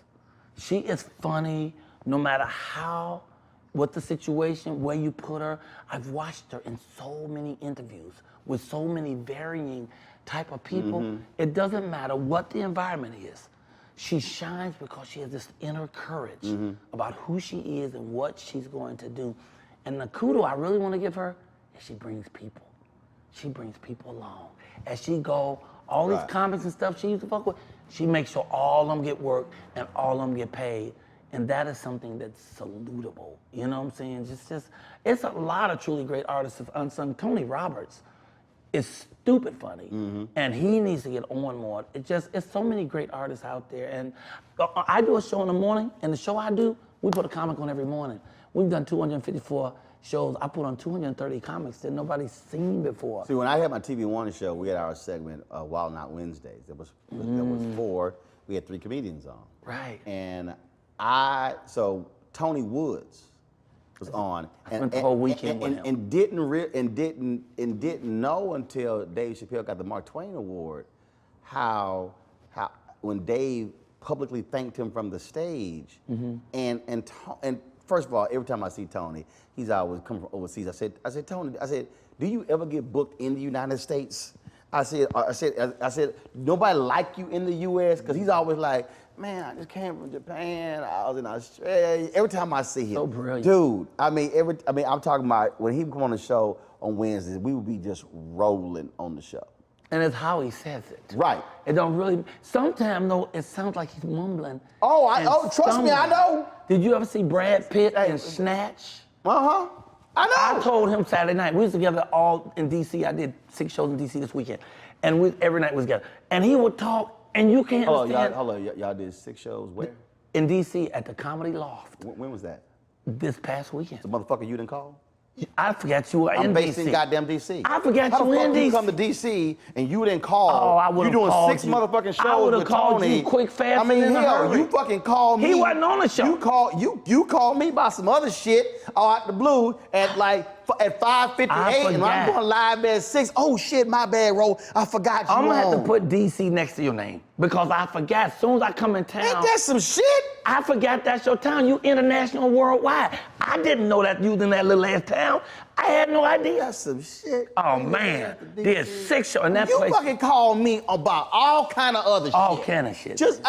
She is funny no matter how what the situation, where you put her. I've watched her in so many interviews with so many varying type of people. It doesn't matter what the environment is. She shines because she has this inner courage about who she is and what she's going to do. And the kudos I really want to give her is she brings people. She brings people along. As she go, all these comics and stuff she used to fuck with, she makes sure all of them get work and all of them get paid. And that is something that's salutable. You know what I'm saying? It's a lot of truly great artists unsung. Tony Roberts is stupid funny, and he needs to get on more. It's so many great artists out there. And I do a show in the morning, and the show I do, we put a comic on every morning. We've done 254 shows. I put on 230 comics that nobody's seen before. See, when I had my TV One show, we had our segment, Wild Not Wednesdays. There was 4. We had 3 comedians on. Right. And so Tony Woods was on, spent the whole weekend with him. and didn't know until Dave Chappelle got the Mark Twain Award how when Dave publicly thanked him from the stage, and first of all, every time I see Tony, he's always come from overseas. I said Tony, do you ever get booked in the United States? I said, nobody like you in the U.S. Because he's always like, man, I just came from Japan. I was in Australia. Every time I see him, so brilliant, dude. I'm talking about when he come on the show on Wednesdays, we would be just rolling on the show. And it's how he says it. Right. It don't really. Sometimes though, it sounds like he's mumbling. Trust me, I know. Did you ever see Brad Pitt in Snatch? I know. I told him Saturday night, we was together all in D.C. I did 6 shows in D.C. this weekend. And every night was together. And he would talk, and you can't understand. Y'all did 6 shows where? In D.C. at the Comedy Loft. When was that? This past weekend. The motherfucker you didn't call? I forgot you were in D.C. I'm based in goddamn D.C. I forgot you were in D.C. How the fuck you come to D.C. and you didn't call? Oh, I would have You called doing 6 you. motherfucking shows I would have with called Tony. you quick, fast, I mean, and in a hell, hurry. you fucking called me. He wasn't on the show. You called me about some other shit out the blue at 5:58, and I'm going live at 6. Oh shit, my bad, Ro. I forgot you. I'm gonna have to put D.C. next to your name because I forgot. As soon as I come in town, Ain't that some shit? I forgot that's your town. You international, worldwide. I didn't know that you was in that little ass town. I had no idea. That's some shit. Oh man, did 6 shows in that You place. fucking called me about all kind of other shit. All kind of shit. Just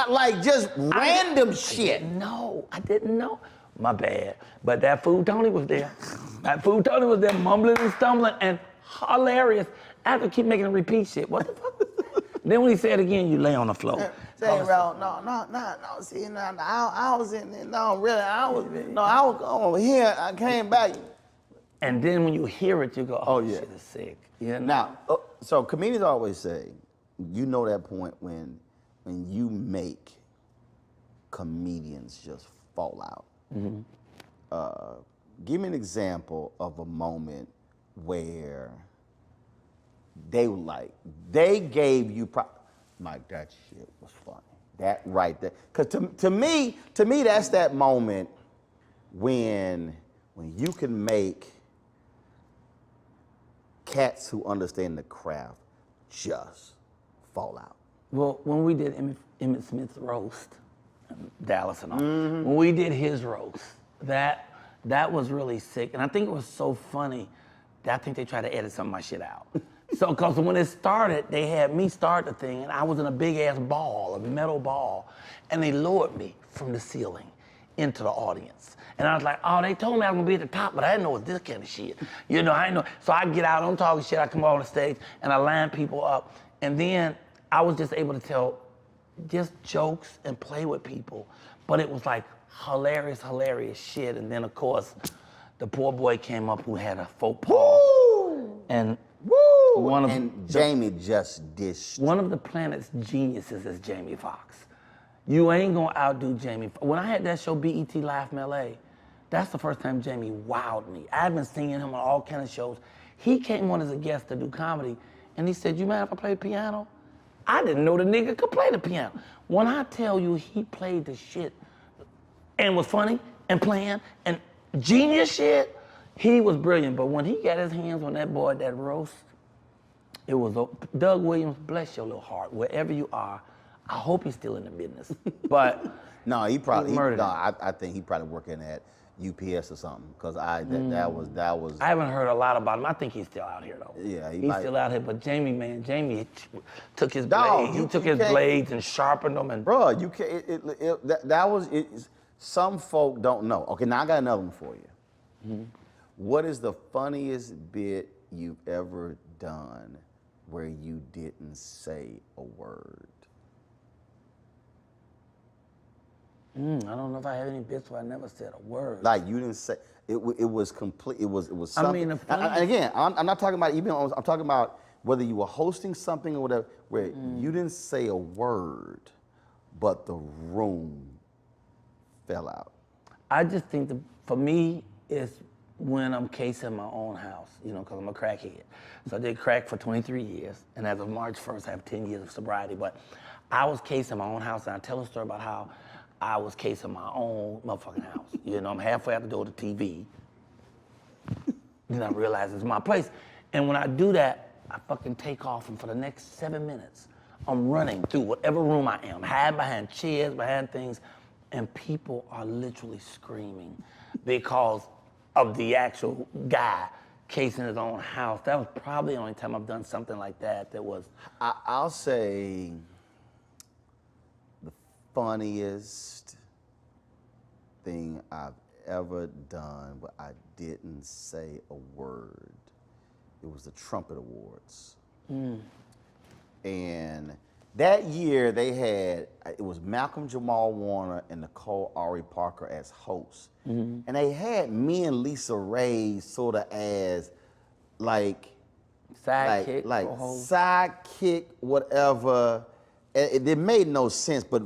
random shit. No, I didn't know. My bad. But that fool Tony was there. That fool Tony was there mumbling and stumbling and hilarious. I have to keep making him repeat shit. What the fuck? Then when he said it again, you lay on the floor. Say, bro, no. See, I was in there. No, really, I was over here. I came back. And then when you hear it, you go, oh yeah. shit is sick. You know? Now, so comedians always say, you know that point when you make comedians just fall out. Give me an example of a moment where they gave you, Mike, that shit was funny. That right there. Because to me, that's that moment when you can make cats who understand the craft just fall out. Well, when we did Emmett Smith's roast, Dallas and all, when we did his roast, that was really sick. And I think it was so funny that I think they tried to edit some of my shit out. So, because when it started, they had me start the thing, and I was in a big-ass ball, a metal ball, and they lowered me from the ceiling into the audience. And I was like, oh, they told me I was gonna be at the top, but I didn't know it was this kind of shit. You know, I didn't know. So I get out, I'm talking shit, I come on the stage, and I line people up. And then I was just able to tell just jokes and play with people. But it was like hilarious shit. And then, of course, the poor boy came up who had a faux pas. Woo! And Jamie just dished. One of the planet's geniuses is Jamie Foxx. You ain't gonna outdo Jamie. When I had that show, BET Live from LA, that's the first time Jamie wowed me. I've been seeing him on all kind of shows. He came on as a guest to do comedy, and he said, you mind if I play the piano? I didn't know the nigga could play the piano. When I tell you he played the shit and was funny and playing and genius shit, he was brilliant. But when he got his hands on that boy, that roast, it was, Doug Williams, bless your little heart, wherever you are, I hope he's still in the business. But No, he probably. murdered him. I think he probably working at UPS or something because that was. I haven't heard a lot about him. I think he's still out here though. Yeah, he's might- still out here. But Jamie, man, Jamie took his Dog, blades. you He took can't- his blades and sharpened them. And Bro, you can't. That was. Some folk don't know. Okay, now I got another one for you. What is the funniest bit you've ever done where you didn't say a word? I don't know if I have any bits where I never said a word. Like you didn't say it. It was complete. It was I something. mean, the and again, I'm not talking about even. I'm talking about whether you were hosting something or whatever, where you didn't say a word, but the room fell out. I just think for me, it's when I'm casing my own house, because I'm a crackhead. So I did crack for 23 years, and as of March 1st, I have 10 years of sobriety. But I was casing my own house, and I tell a story about how I was casing my own motherfucking house. I'm halfway out the door to TV. Then I realize it's my place. And when I do that, I fucking take off, and for the next 7 minutes, I'm running through whatever room I am, hiding behind chairs, behind things, and people are literally screaming because of the actual guy casing his own house. That was probably the only time I've done something like that was... I'll say the funniest thing I've ever done, but I didn't say a word. It was the Trumpet Awards. And that year they had, it was Malcolm Jamal Warner and Nicole Ari Parker as hosts. And they had me and Lisa Ray sort of as like Sidekick. like or host. sidekick, whatever. It made no sense, but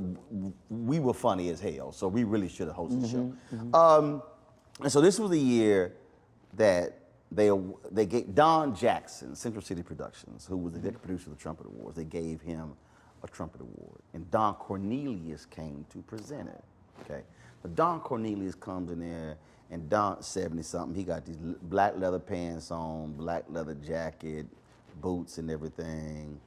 we were funny as hell, so we really should have hosted the show. And so this was the year that they gave Don Jackson, Central City Productions, who was the executive producer of the Trumpet Awards, they gave him a Trumpet Award, and Don Cornelius came to present it. Okay, but Don Cornelius comes in there, and Don's 70-something. He got these black leather pants on, black leather jacket, boots, and everything.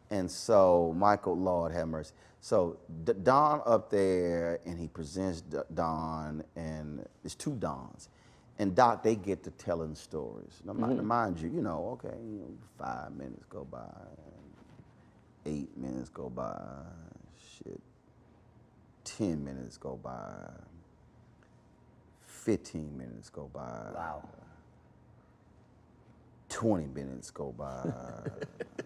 And so Michael, Lord have mercy. So Don up there, and he presents Don, and it's two Dons. And Doc, they get to telling stories. Now, mind you, okay, 5 minutes go by, 8 minutes go by, 10 minutes go by, 15 minutes go by. Wow. 20 minutes go by.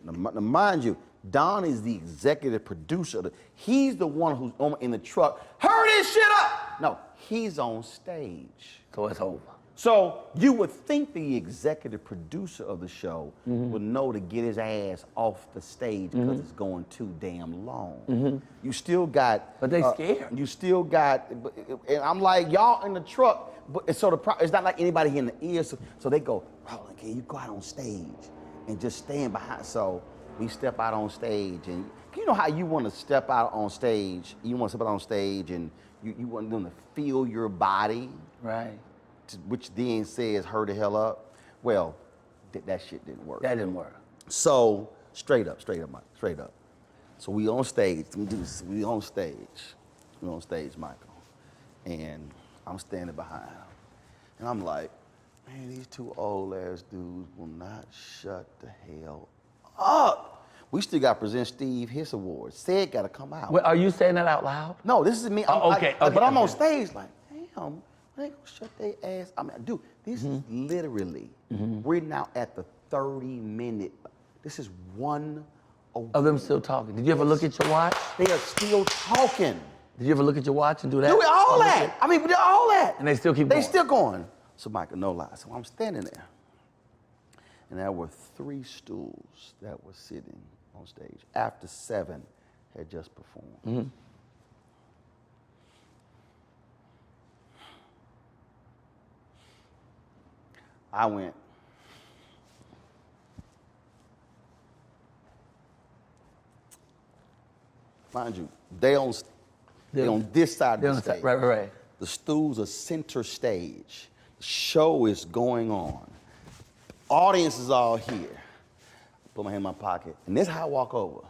Now, mind you, Don is the executive producer. He's the one who's in the truck. Hurry this shit up! No, he's on stage. So it's over. So you would think the executive producer of the show would know to get his ass off the stage because it's going too damn long. You still got... But they scared. You still got... And I'm like, y'all in the truck, but it's it's not like anybody in the ear, so they go, Roland, can you go out on stage and just stand behind? So we step out on stage, and you know how you want to step out on stage, you want to step out on stage and you want them to feel your body. Right. Which then says, hurry the hell up. Well, that shit didn't work. That didn't work. So, straight up, Mike, straight up. So we on stage, we on stage, Michael. And I'm standing behind him. And I'm like, man, these two old ass dudes will not shut the hell up. We still got to present Steve his award. Sid got to come out. Well, are you saying that out loud? No, this is me. But I'm on stage like, damn. They gonna shut their ass. I mean, dude, this is literally, we're now at the 30-minute, this is one award. Of them still talking. Did you ever look at your watch? They are still talking. Did you ever look at your watch and do that? Do all that. I mean, all that. And they still keep going. They still going. So Michael, no lie. So I'm standing there. And there were 3 stools that were sitting on stage after 7 had just performed. I went, mind you, they on this side of the stage. Right. The stools are center stage. The show is going on. Audience is all here. Put my hand in my pocket, and this is how I walk over.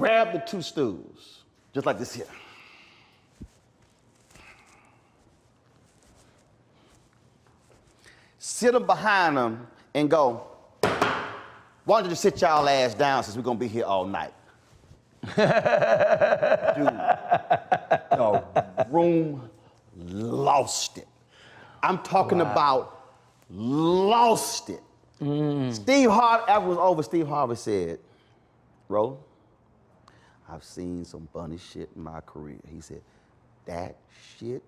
grab the 2 stools, just like this here. Sit them behind them and go, why don't you just sit y'all ass down since we're gonna be here all night? Dude, the room lost it. I'm talking about lost it. Steve Harvey, after it was over, Steve Harvey said, Roland, I've seen some funny shit in my career. He said, that shit,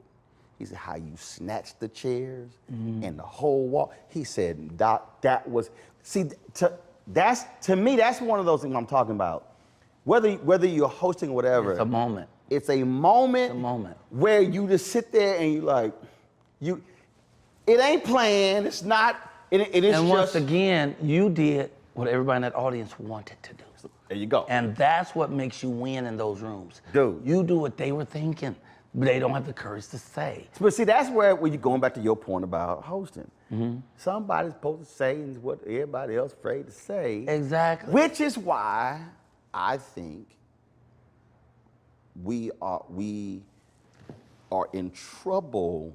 he said, how you snatched the chairs and the whole wall. He said, Doc, that was, see, to me, that's one of those things I'm talking about. Whether you're hosting or whatever. It's a moment. It's a moment. It's a moment. Where you just sit there and you like, it ain't planned, it's not, it is and just. once again, you did what everybody in that audience wanted to do. There you go. And that's what makes you win in those rooms. Dude. You do what they were thinking, but they don't have the courage to say. But see, that's where you're going back to your point about hosting. Somebody's supposed to say what everybody else afraid to say. Exactly. Which is why I think we are in trouble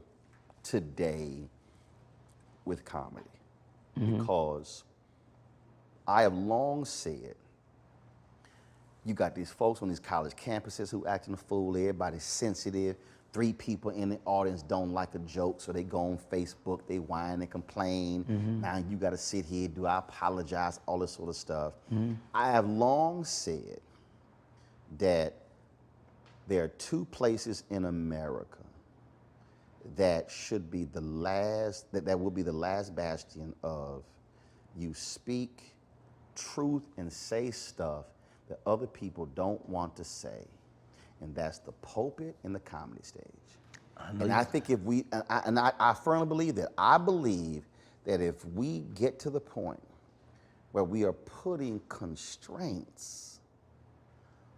today with comedy. Because I have long said, you got these folks on these college campuses who acting a fool, everybody's sensitive. 3 people in the audience don't like a joke, so they go on Facebook, they whine and complain. Now you gotta sit here, do I apologize, all this sort of stuff. I have long said that there are 2 places in America that should be the last, that will be the last bastion of you speak truth and say stuff that other people don't want to say. And that's the pulpit and the comedy stage. And I think if we, I firmly believe that. I believe that if we get to the point where we are putting constraints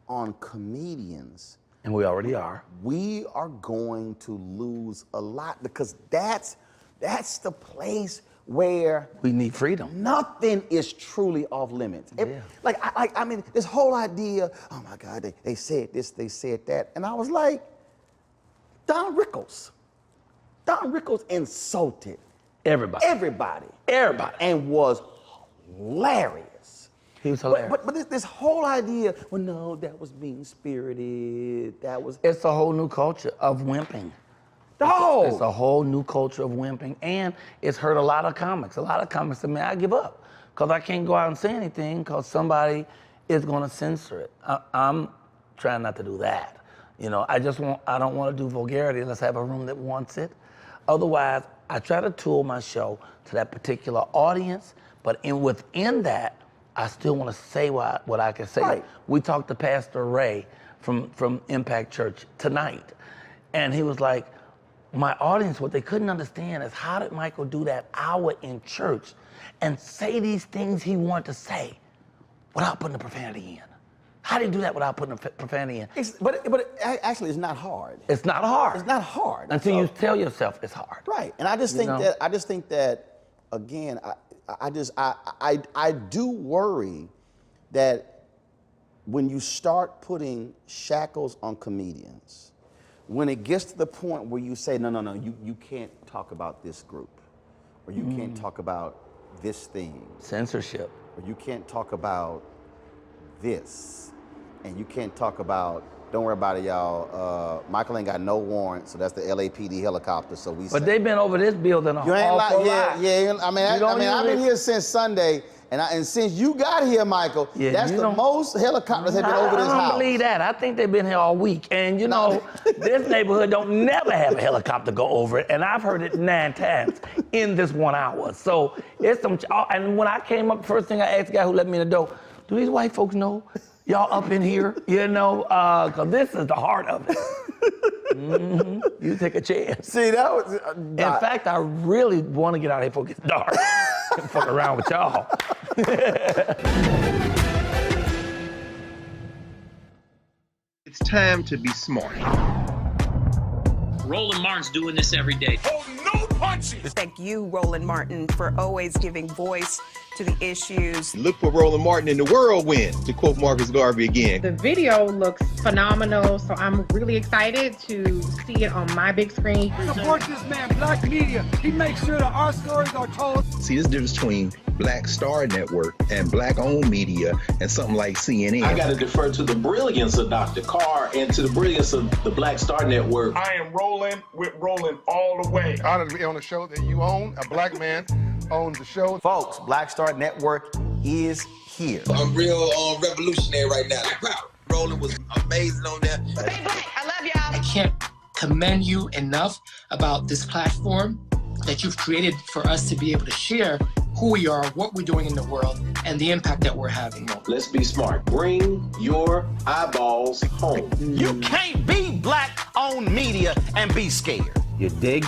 on comedians, And we already are. we are going to lose a lot, because that's the place where We need freedom. nothing is truly off limits. I mean, this whole idea, oh my God, they said this, they said that. And I was like, Don Rickles insulted Everybody. everybody Everybody. and was hilarious. He was hilarious. But this whole idea, well, no, that was mean-spirited, that was, It's a whole new culture of wimping. no. It's a whole new culture of wimping, and it's hurt a lot of comics. A lot of comics say, man, I give up, because I can't go out and say anything because somebody is going to censor it. I'm trying not to do that. You know, I don't want to do vulgarity. Let's have a room that wants it. Otherwise, I try to tool my show to that particular audience, but within that, I still want to say what I can say. Right. We talked to Pastor Ray from Impact Church tonight, and he was like, my audience, what they couldn't understand is, how did Michael do that hour in church and say these things he wanted to say without putting the profanity in? How did he do that without putting the profanity in? Actually, it's not hard. It's not hard. It's not hard. Until you tell yourself it's hard. Right, and I just think that again, I do worry that when you start putting shackles on comedians, when it gets to the point where you say, no, you can't talk about this group, or you can't talk about this thing, Censorship. or you can't talk about this, and you can't talk about, don't worry about it, y'all. Michael ain't got no warrant, so that's the LAPD helicopter. So But they've been over this building you ain't awful lot. yeah. I mean, I've been here since Sunday, and since you got here, Michael, that's the most helicopters have been over this house. I don't believe that. I think they've been here all week, and you know, this neighborhood don't never have a helicopter go over it, and I've heard it 9 times in this 1 hour. So it's some. And when I came up, first thing I asked the guy who let me in the door, do these white folks know y'all up in here? You know, because this is the heart of it. You take a chance. See, that was. In fact, I really want to get out of here before it gets dark and fuck around with y'all. It's time to be smart. Roland Martin's doing this every day. Thank you, Roland Martin, for always giving voice to the issues. Look for Roland Martin in the whirlwind, to quote Marcus Garvey again. The video looks phenomenal, so I'm really excited to see it on my big screen. Support this man, Black Media. He makes sure that our stories are told. See, there's a difference between Black Star Network and Black-owned media and something like CNN. I got to defer to the brilliance of Dr. Carr and to the brilliance of the Black Star Network. I am rolling with Roland all the way. Honored to be on a show that you own. A black man owns the show. Folks, Black Star Network is here. I'm real revolutionary right now. Roland was amazing on there. Stay black. I love y'all. I can't commend you enough about this platform that you've created for us to be able to share who we are, what we're doing in the world, and the impact that we're having. Let's be smart. Bring your eyeballs home. You can't be Black-owned media and be scared. You dig?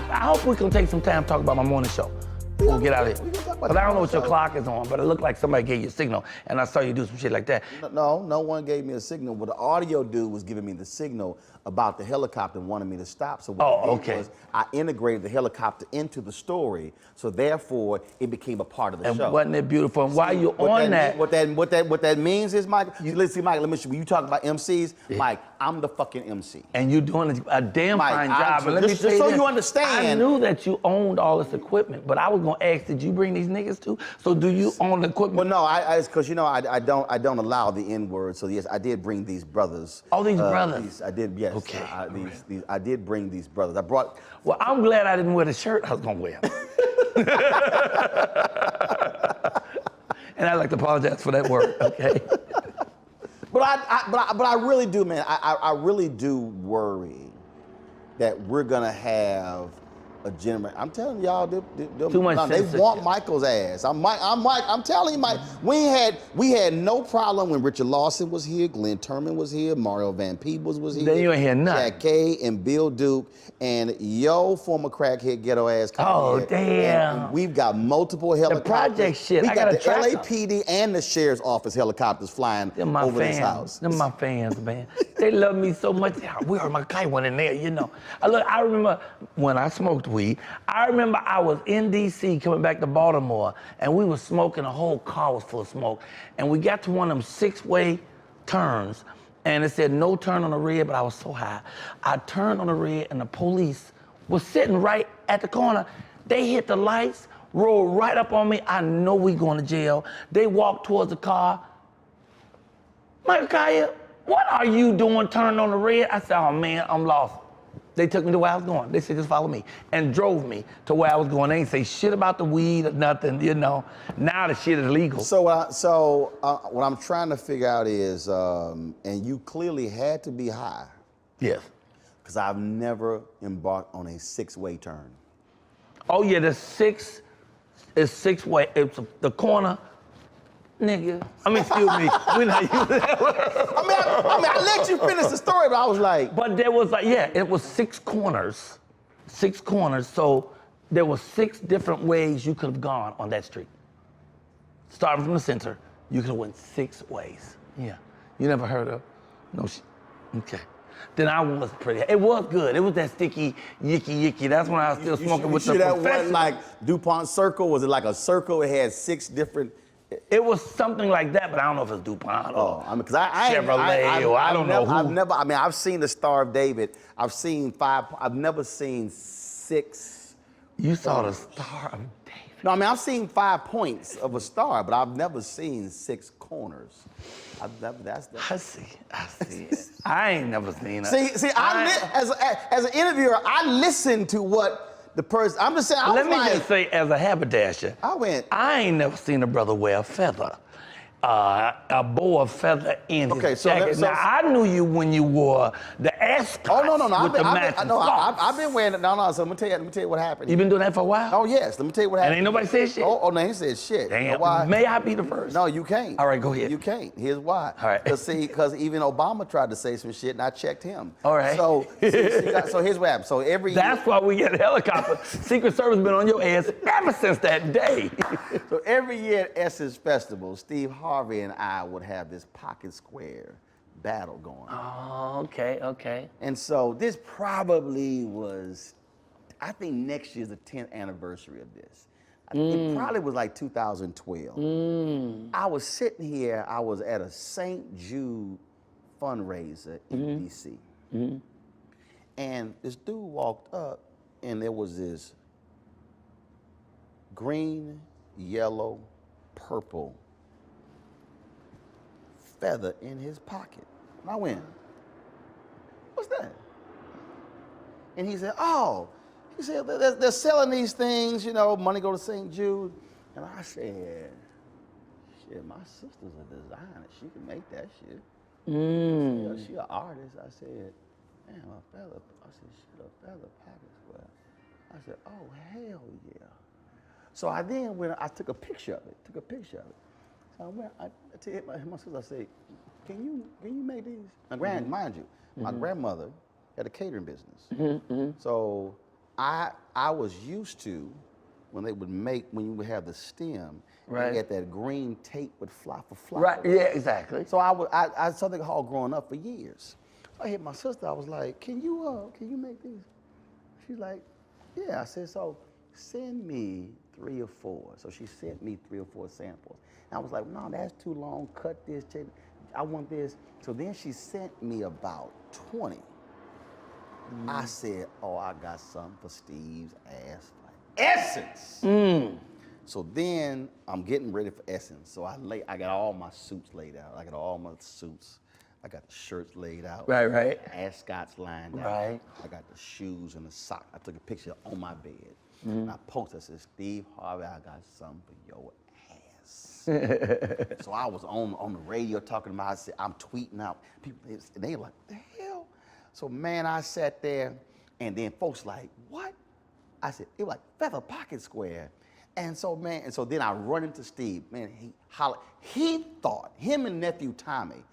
I hope we can take some time to talk about my morning show. We'll get out of here. But I don't know what your clock is on, but it looked like somebody gave you a signal, and I saw you do some shit like that. No one gave me a signal. But the audio dude was giving me the signal about the helicopter and wanted me to stop. So what I did was I integrated the helicopter into the story, so therefore it became a part of the show. And wasn't it beautiful? And while you're on that, what that means is, Mike, let's see, Mike, let me show you. When you talk about MCs, Mike, I'm the fucking MC. And you're doing a damn Mike, fine job. And let me just say so this, you understand. I knew that you owned all this equipment, but I was gonna ask, did you bring these niggas too? So do you own the equipment? Well, no, because I don't allow the N word. So yes, I did bring these brothers. Oh, these brothers. I did, yes. Okay. I did bring these brothers. I brought. Well, I'm glad I didn't wear the shirt I was gonna wear. And I'd like to apologize for that word, okay? But I really do, man. I really do worry that we're gonna have a generation. I'm telling y'all, Too much they want Michael's ass. I'm telling you, Mike. We had no problem when Richard Lawson was here, Glenn Turman was here, Mario Van Peebles was here. Then you ain't hear nothing. Jack Kay and Bill Duke and former crackhead ghetto ass. Oh, damn. And we've got multiple helicopters. The project shit. We I got gotta the track 'em. LAPD and the sheriff's office helicopters flying over this house. Them my fans, man. They love me so much. We heard my guy went in there, you know. I remember when I smoked weed. I remember I was in D.C. coming back to Baltimore, and we were smoking. The whole car was full of smoke, and we got to one of them 6-way turns, and it said no turn on the red, but I was so high. I turned on the red, and the police was sitting right at the corner. They hit the lights, rolled right up on me. I know we going to jail. They walked towards the car. Michael Colyar, what are you doing turning on the red? I said, oh man, I'm lost. They took me to where I was going. They said, just follow me, and drove me to where I was going. They ain't say shit about the weed or nothing, you know. Now the shit is legal. So what I'm trying to figure out is, and you clearly had to be high. Yes. Because I've never embarked on a 6-way turn. Oh yeah, the 6 is 6-way. It's the corner. Nigga. I mean, excuse me. We're not using that word. I let you finish the story, but I was like. But there was it was 6 corners. 6 corners. So there were 6 different ways you could have gone on that street. Starting from the center, you could have went 6 ways. Yeah. You never heard of? No shit. Okay. Then I was pretty. It was good. It was that sticky, yicky. That's when I was still smoking with the professor. That one like DuPont circle? Was it like a circle? It had 6 different. It was something like that, but I don't know if it's DuPont or because I Chevrolet or I don't know who. I've seen the Star of David. I've seen 5. I've never seen 6. You saw the Star of David. No, I've seen 5 points of a star, but I've never seen 6 corners. I see it. I ain't never seen it. See, as an interviewer, I listen to what the person. I'm just saying. Let me just say, as a haberdasher, I ain't never seen a brother wear a feather. a bow of feather in Okay, his so jacket. so- Now, I knew you when you wore the ascot Oh, no. with the matching socks. I've been wearing it. No. So let me tell you what happened. You been doing that for a while? Oh, yes. Let me tell you what happened. And ain't nobody said shit? Oh, no, he said shit. Damn. You know why? May I be the first? No, you can't. All right, go ahead. You can't. Here's why. All right. Because even Obama tried to say some shit, and I checked him. All right. So here's what happened. So every That's why we get a helicopter. Secret Service been on your ass ever since that day. So every year at Essence Festival, Steve Harvey and I would have this pocket square battle going on. Oh, okay. And so this probably was, I think next year's the 10th anniversary of this. It probably was like 2012. I was sitting here, I was at a St. Jude fundraiser in DC. And this dude walked up and there was this green, yellow, purple feather in his pocket. And I went, what's that? And he said, they're selling these things, you know, money go to St. Jude. And I said, shit, my sister's a designer. She can make that shit. She an artist. I said, damn, a feather. I said, shit, a feather pocket square. I said, oh, hell yeah. So I then went, I took a picture of it. So I went, I hit my sister, I said, can you make these? Mind you, my grandmother had a catering business. So I was used to when you would have the stem, Right. you get that green tape would fly. Right, yeah, exactly. So I something hall growing up for years. So I hit my sister, I was like, can you make these? She's like, yeah. I said, so send me 3 or 4. So she sent me 3 or 4 samples. And I was like, no, that's too long, cut this, I want this. So then she sent me about 20. I said, oh, I got something for Steve's ass. Like, Essence! So then I'm getting ready for Essence. So I got all my suits laid out. I got all my suits. I got the shirts laid out. Right. Ascots lined out. Right. I got the shoes and the sock. I took a picture on my bed. And I posted, I said, Steve Harvey, I got something for your ass. So I was on the radio talking about, I said, I'm tweeting out. People, they like, the hell? So man, I sat there and then folks like, what? I said, it was like feather pocket square. And so then I run into Steve, man, he hollered. He thought, him and nephew Tommy,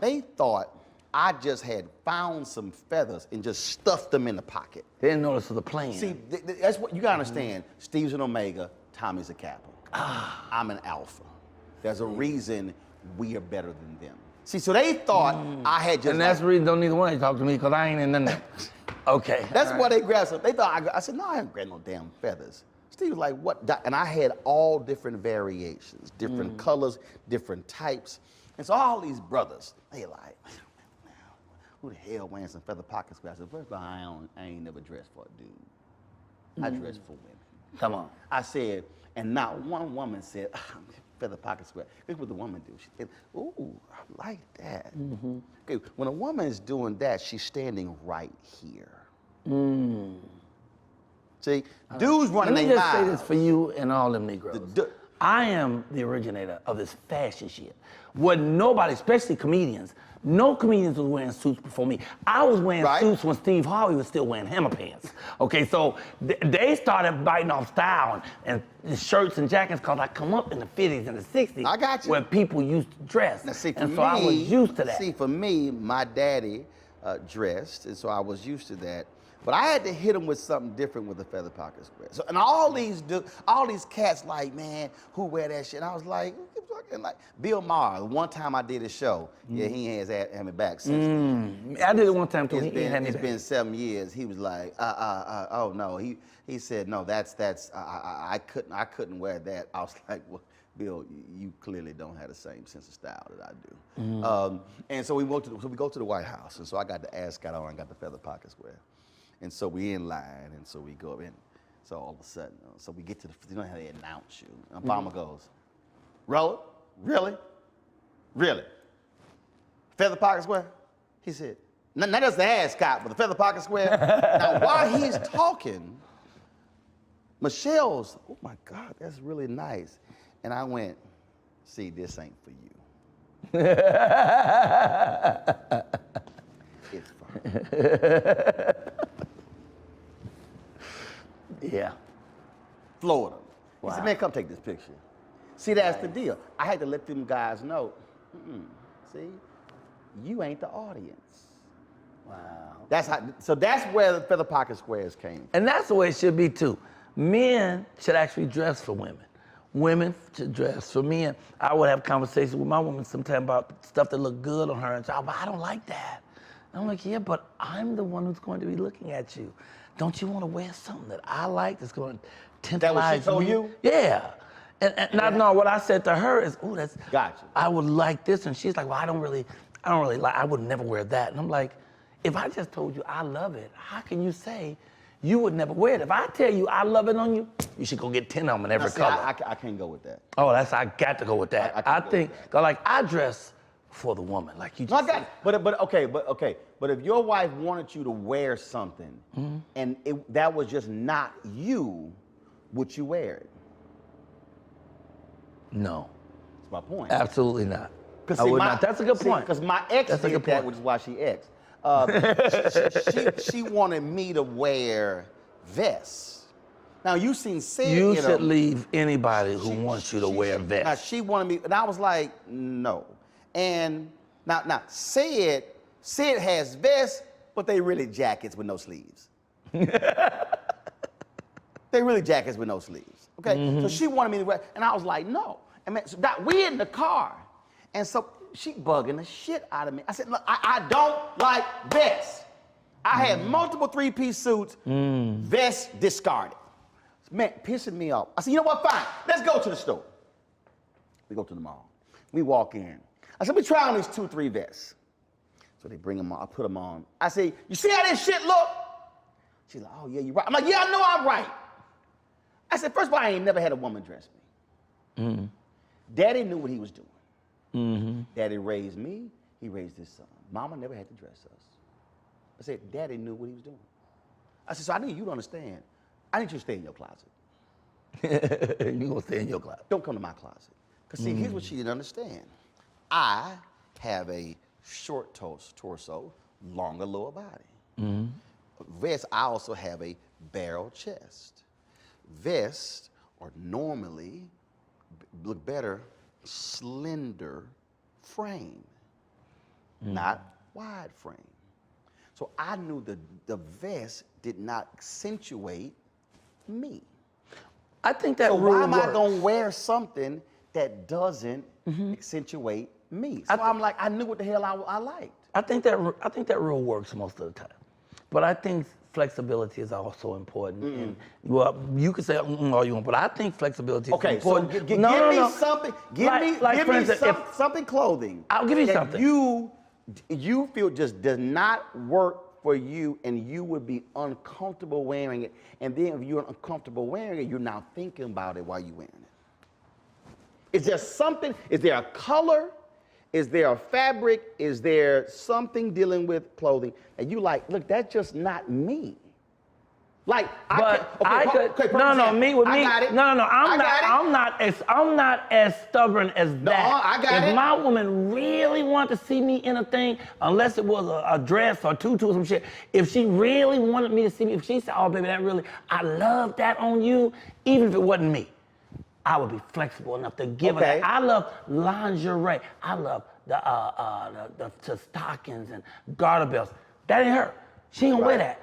they thought I just had found some feathers and just stuffed them in the pocket. They didn't notice it was a plane. See, that's what you gotta understand. Steve's an Omega, Tommy's a Kappa. I'm an Alpha. There's a reason we are better than them. See, so they thought I had just. And that's the reason don't need one to talk to me, because I ain't in none of that. Okay. That's why they grabbed some. They thought I said, no, I haven't grabbed no damn feathers. Steve was like, what? And I had all different variations, different colors, different types. And so all these brothers, they like, who the hell wearing some feather pocket squares? I said, first of all, I ain't never dressed for a dude. I dress for women. Come on. I said, and not one woman said, feather pocket square. Here's what the woman do. She said, ooh, I like that. Okay, when a woman is doing that, she's standing right here. See, dudes running their Let me just say mouths. this for you and all them Negroes. I am the originator of this fashion shit. What nobody, especially comedians, no comedians was wearing suits before me. I was wearing suits when Steve Harvey was still wearing hammer pants. Okay, so they started biting off style and shirts and jackets because I come up in the 50s and the 60s. I got you. Where people used to dress. Now, see, and so I was used to that. See, for me, my daddy dressed, and so I was used to that. But I had to hit him with something different with the feather pocket square. So, and all these cats like, man, who wear that shit? And I was like, Bill Maher. One time I did a show. Yeah, he has had me back since then. I did it one time too. It's been 7 years. He was like, oh no. He said, no, I couldn't wear that. I was like, well, Bill, you clearly don't have the same sense of style that I do. And so we go to the White House, and so I got the ascot on, I got the feather pocket square. And so we in line, and so we go in. So all of a sudden, so we get to you know how they announce you. And Obama goes, Roll, really? Feather pocket square? He said, not just the ascot, but the feather pocket square. Now while he's talking, Michelle's, oh my God, that's really nice. And I went, see, this ain't for you. It's fine. Yeah. Florida. Wow. He said, man, come take this picture. See, that's the deal. I had to let them guys know, see, you ain't the audience. Wow. So that's where the Feather Pocket Squares came from. And that's the way it should be too. Men should actually dress for women. Women should dress for men. I would have conversations with my woman sometimes about stuff that looked good on her, and but I don't like that. And I'm like, yeah, but I'm the one who's going to be looking at you. Don't you want to wear something that I like that's going to tantalize That what she told me? you? Yeah. And no, what I said to her is, oh, that's. Gotcha. I would like this, and she's like, well, I don't really like. I would never wear that. And I'm like, if I just told you I love it, how can you say you would never wear it? If I tell you I love it on you, you should go get 10 of them in every color. I can't go with that. Oh, I got to go with that. I think, like, I dress for the woman, like you just said. But okay. But if your wife wanted you to wear something, and that was just not you, would you wear it? No. That's my point. Absolutely not. I would not. That's a good point. Because my ex did that, which is why she exed. She wanted me to wear vests. Now you seen Sid. You should leave anybody who wants you to wear vests. Now she wanted me, and I was like, no. And now Sid has vests, but they really jackets with no sleeves. They really jackets with no sleeves. Okay, so she wanted me to wear, and I was like, no. And man, so we in the car, and so she bugging the shit out of me. I said, look, I don't like vests. I had multiple 3-piece suits, vests discarded. Man, pissing me off. I said, you know what, fine, let's go to the store. We go to the mall. We walk in. I said, we try on these 2-3 vests. So they bring them on, I put them on. I say, you see how this shit look? She's like, oh yeah, you're right. I'm like, yeah, I know I'm right. I said, first of all, I ain't never had a woman dress me. Daddy knew what he was doing. Daddy raised me, he raised his son. Mama never had to dress us. I said, Daddy knew what he was doing. I said, so I need you to understand, I need you to stay in your closet. You gonna stay in your closet. Don't come to my closet. Because see, here's what she didn't understand. I have a short torso, longer lower body. Vest, I also have a barrel chest. Vests are normally, look better, slender frame, not wide frame. So I knew the vest did not accentuate me. I think that so rule why am I works. gonna wear something that doesn't accentuate me? So I'm like, I knew what the hell I liked. I think that rule works most of the time, but I think flexibility is also important. And, well, you can say all you want, but I think flexibility is important. So give me something. Give me something clothing. I'll give you something. You feel just does not work for you, and you would be uncomfortable wearing it. And then if you're uncomfortable wearing it, you're now thinking about it while you're wearing it. Is there something? Is there a color? Is there a fabric? Is there something dealing with clothing? And you like, look, that's just not me. Like, I'm not as stubborn as that. I got it. If my woman really wanted to see me in a thing, unless it was a dress or tutu or some shit, if she really wanted me to see me, if she said, oh baby, I love that on you, even if it wasn't me, I would be flexible enough to give her that. I love lingerie. I love the stockings and garter belts. That ain't her. She ain't gonna wear that.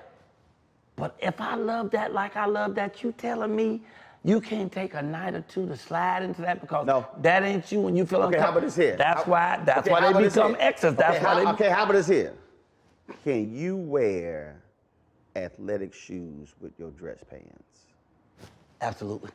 But if I love that like I love that, you telling me you can't take a night or two to slide into that because that ain't you when you feel uncomfortable. How about this here? That's why they become exes. How about this here? Can you wear athletic shoes with your dress pants? Absolutely.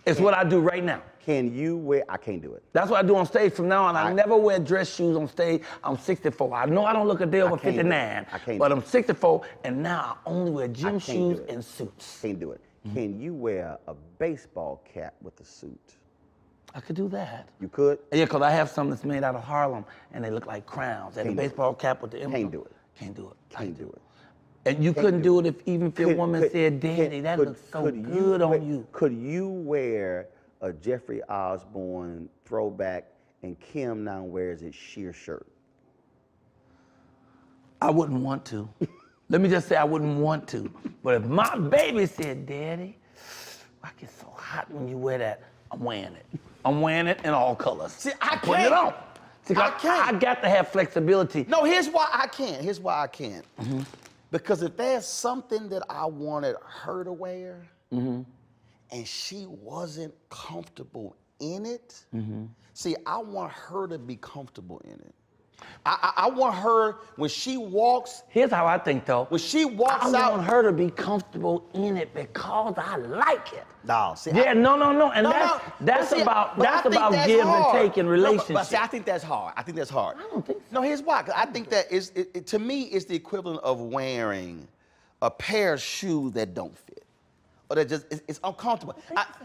It's what I do right now. Can you wear? I can't do it. That's what I do on stage from now on. I never wear dress shoes on stage. I'm 64. I know I don't look a day over 59, but I'm 64, and now I only wear gym shoes and suits. Can't do it. Can you wear a baseball cap with a suit? I could do that. You could? Yeah, because I have some that's made out of Harlem, and they look like crowns. And the baseball cap with the emblem. Can't do it. Can't do it. Can't do it. And you couldn't do it if your woman said, Daddy, that looks so good on you. Could you wear a Jeffrey Osborne throwback and Kim now wears a sheer shirt? I wouldn't want to. Let me just say I wouldn't want to. But if my baby said, Daddy, I get so hot when you wear that, I'm wearing it. I'm wearing it in all colors. See, I Put it on. See, I can't. I got to have flexibility. No, here's why I can't. Here's why I can't. Because if there's something that I wanted her to wear and she wasn't comfortable in it, see, I want her to be comfortable in it. I want her, when she walks. Here's how I think, though. When she walks out. I want her to be comfortable in it because I like it. No, see. Yeah, no. And that's about give and take in relationships. But see, I think that's hard. I think that's hard. I don't think so. No, here's why. 'Cause I think that to me, it's the equivalent of wearing a pair of shoes that don't fit. Or that just, it's uncomfortable.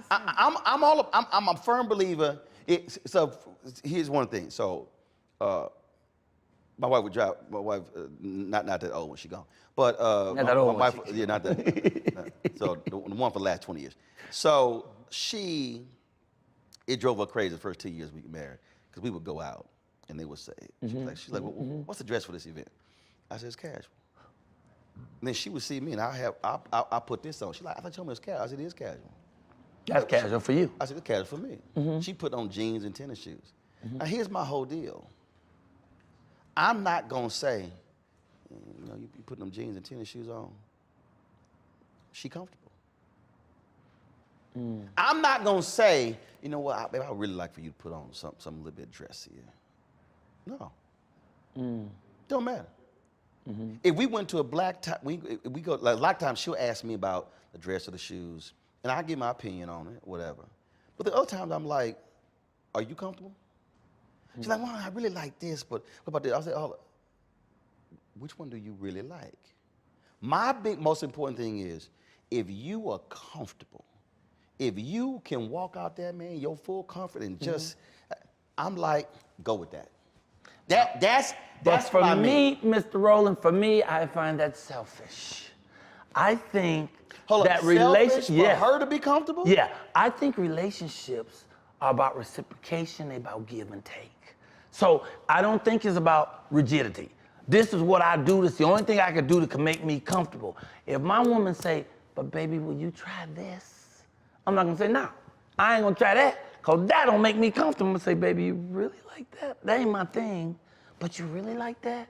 I'm a firm believer. So here's one thing. So, my wife would drive. My wife, not that old when she gone, but not that old. My wife, yeah, not that. So the one for the last 20 years. So it drove her crazy the first 2 years we got married, because we would go out and they would say, she's like, well, what's the dress for this event? I said, it's casual. And then she would see me and I put this on. She's like, I thought you told me it was casual. I said, it is casual. That's casual for you. I said, it's casual for me. She put on jeans and tennis shoes. Now here's my whole deal. I'm not gonna say, you know, you putting them jeans and tennis shoes on. She comfortable. I'm not gonna say, you know what, babe, I would really like for you to put on something a little bit dressier. No. Don't matter. If we went to a black tie, we go, like a lot of times she'll ask me about the dress or the shoes, and I give my opinion on it, whatever. But the other times I'm like, are you comfortable? She's like, well, I really like this, but what about this? I said, oh, which one do you really like? My most important thing is, if you are comfortable, if you can walk out there, man, your full comfort and just, I'm like, go with that. That's for what I me, mean. Mr. Rowland, for me, I find that selfish. I think that relationship for her to be comfortable? Yeah, I think relationships are about reciprocation, they're about give and take. So I don't think it's about rigidity. This is what I do. This is the only thing I can do that can make me comfortable. If my woman say, but baby, will you try this? I'm not gonna say, no, I ain't gonna try that, because that don't make me comfortable. I'm gonna say, baby, you really like that? That ain't my thing, but you really like that?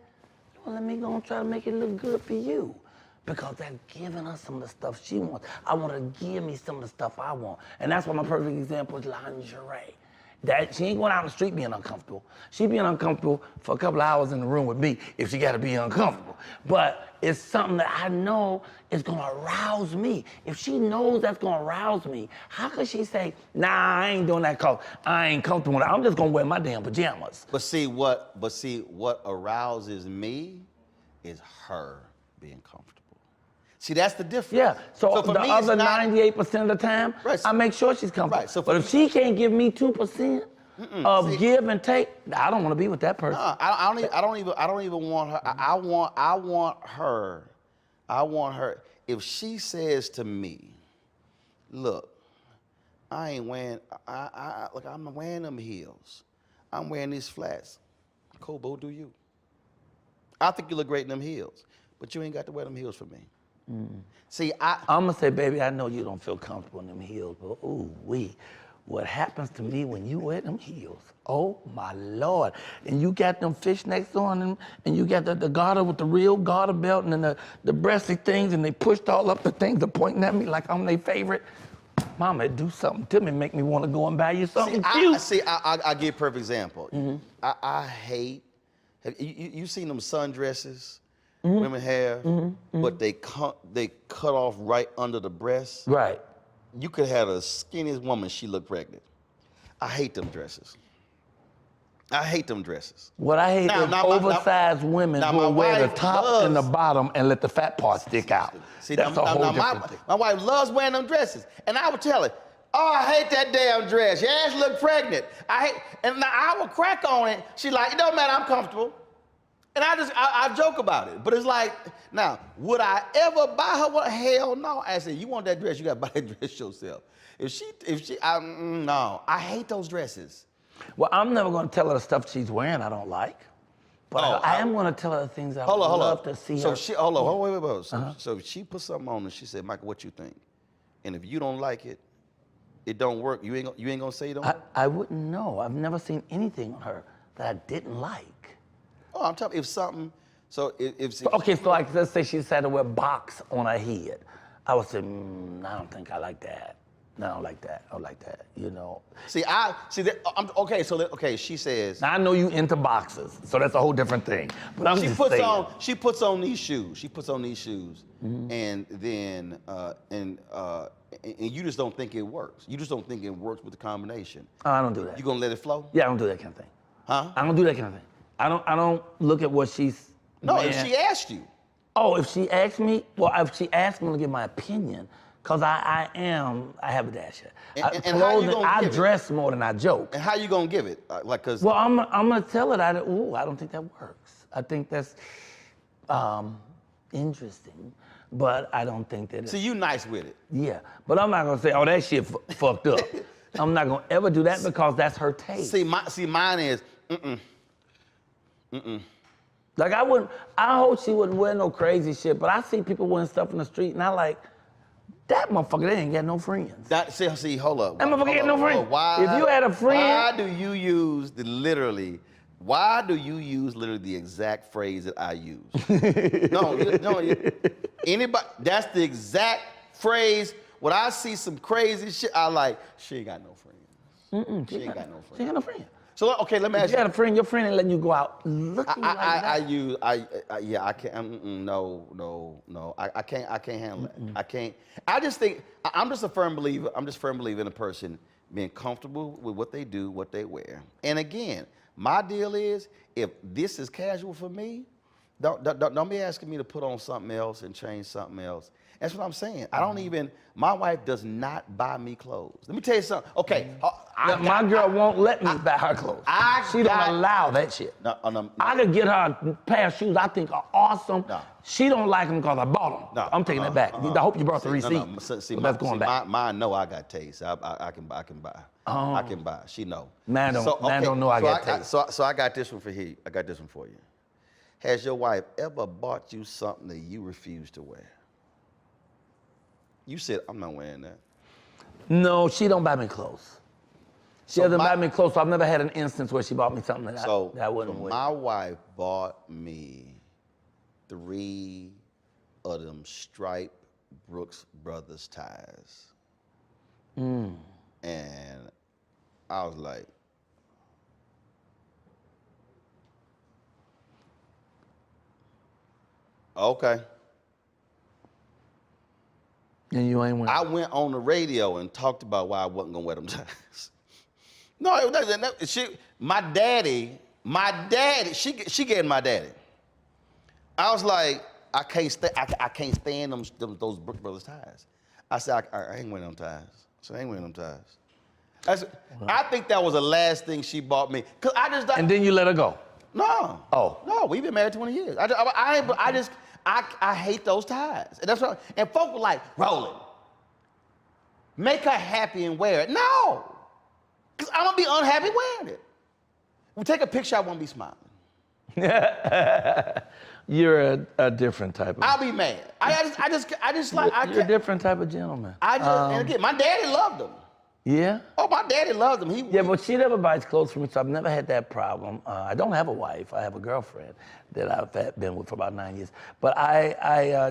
Well, let me go and try to make it look good for you. Because that's giving her some of the stuff she wants. I want her to give me some of the stuff I want. And that's why my perfect example is lingerie. That she ain't going out on the street being uncomfortable. She being uncomfortable for a couple of hours in the room with me if she gotta be uncomfortable. But it's something that I know is gonna arouse me. If she knows that's gonna arouse me, how could she say, nah, I ain't doing that cause I ain't comfortable with it. I'm just gonna wear my damn pajamas. But see, what arouses me is her being comfortable. See, that's the difference. Yeah, so for the me, other it's not, 98% of the time, right, I make sure she's comfortable. Right, so but if she can't give me 2% of give and take, I don't want to be with that person. I don't even want her. I want her. If she says to me, look, I ain't wearing. Look, I'm wearing them heels. I'm wearing these flats. Kobo, do you? I think you look great in them heels, but you ain't got to wear them heels for me. See, I'm gonna say, baby, I know you don't feel comfortable in them heels, but ooh wee, what happens to me when you wear them heels? Oh my Lord! And you got them fishnets on them, and you got the garter with the real garter belt, and then the breasty things, and they pushed all up the things, they're pointing at me like I'm their favorite. Mama, do something to me, make me want to go and buy you something cute. I give a perfect example. I hate. Have you seen them sundresses? Women have, but they cut off right under the breast. Right. You could have the skinniest woman, she looked pregnant. I hate them dresses. I hate them dresses. What I hate is oversized women who will wear the top and the bottom and let the fat part stick out. See, that's a whole different thing. My wife loves wearing them dresses, and I would tell her, oh, I hate that damn dress. Your ass look pregnant. And now I would crack on it. She like, it don't matter, I'm comfortable. And I joke about it, but it's like, now, would I ever buy her one? Hell no. I said, you want that dress, you gotta buy that dress yourself. No, I hate those dresses. Well, I'm never gonna tell her the stuff she's wearing I don't like, but I am gonna tell her the things I would love to see her. Wait. So she put something on and she said, Michael, what you think? And if you don't like it, it don't work. You ain't gonna say it don't work? I wouldn't know. I've never seen anything on her that I didn't like. Oh, I'm talking if something. So if okay, so like let's say she decided to wear box on her head, I would say, I don't think I like that. No, I don't like that. I don't like that. You know. She says. Now I know you into boxes, so that's a whole different thing. But I'm just saying. She puts on these shoes. And then and you just don't think it works. You just don't think it works with the combination. Oh, I don't do that. You gonna let it flow? Yeah, I don't do that kind of thing. Huh? I don't do that kind of thing. I don't look at what she's. No, if she asked you. Oh, if she asked me, well, if she asked me to give my opinion, because I have a dash. And how you gonna I give dress more than I joke. And how you gonna give it? Cause. Well, I'm gonna tell her that. I don't think that works. I think that's interesting, but I don't think that. See, you nice with it. Yeah, but I'm not gonna say, oh, that shit fucked up. I'm not gonna ever do that because that's her taste. See, mine is, Like I hope she wouldn't wear no crazy shit, but I see people wearing stuff in the street and I like, that motherfucker, they ain't got no friends. See, hold up. That motherfucker ain't no friends. If you had a friend. Why do you use literally the exact phrase that I use? No, anybody, that's the exact phrase. When I see some crazy shit, I like, she ain't got no friends. She ain't got no friends. She ain't got no friends. So, okay, let me ask you. You had a friend, your friend ain't letting you go out looking like that. I can't, no. I can't handle that. I can't. I just think, I'm just a firm believer in a person being comfortable with what they do, what they wear. And again, my deal is, if this is casual for me, don't be asking me to put on something else and change something else. That's what I'm saying. My wife does not buy me clothes. Let me tell you something. Okay. My girl won't let me buy her clothes. She don't allow that shit. No. I could get her a pair of shoes I think are awesome. No. She don't like them because I bought them. No. I'm taking that back. I hope you brought the receipt. That's going back. Mine know I got taste. I can buy. Oh. I can buy. She know. Man don't know I got taste. So I got this one for you. I got this one for you. Has your wife ever bought you something that you refuse to wear? You said, I'm not wearing that. No, she don't buy me clothes. She doesn't buy me clothes, so I've never had an instance where she bought me something that I wouldn't wear. My wife bought me 3 of them striped Brooks Brothers ties. And I was like, okay. And you ain't wearing. I went on the radio and talked about why I wasn't gonna wear them ties. No, my daddy, she gave my daddy. I was like, I can't stand those Brooks Brothers ties. I said, I ain't wearing them ties. So I ain't wearing them ties. I think that was the last thing she bought me. Cause and then you let her go? No. Oh. No, we've been married 20 years. I hate those ties. And that's what, and folk were like, Roland, make her happy and wear it. No, because I'm gonna be unhappy wearing it. We take a picture, I won't be smiling. You're a different type of. I'll be mad. I just like. You're a different type of gentleman. And again, my daddy loved them. Yeah? Oh, my daddy loved them. Yeah, but she never buys clothes for me, so I've never had that problem. I don't have a wife. I have a girlfriend that I've been with for about 9 years. But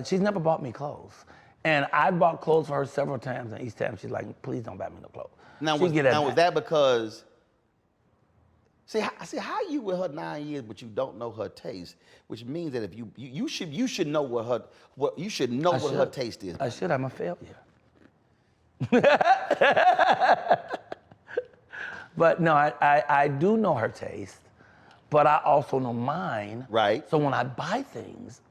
she's never bought me clothes. And I bought clothes for her several times, and each time she's like, please don't buy me no clothes. Now, was that because, see how you with her 9 years, but you don't know her taste, which means that if you should know what her taste is. I should. I'm a failure. But no, I do know her taste, but I also know mine. Right. So when I buy things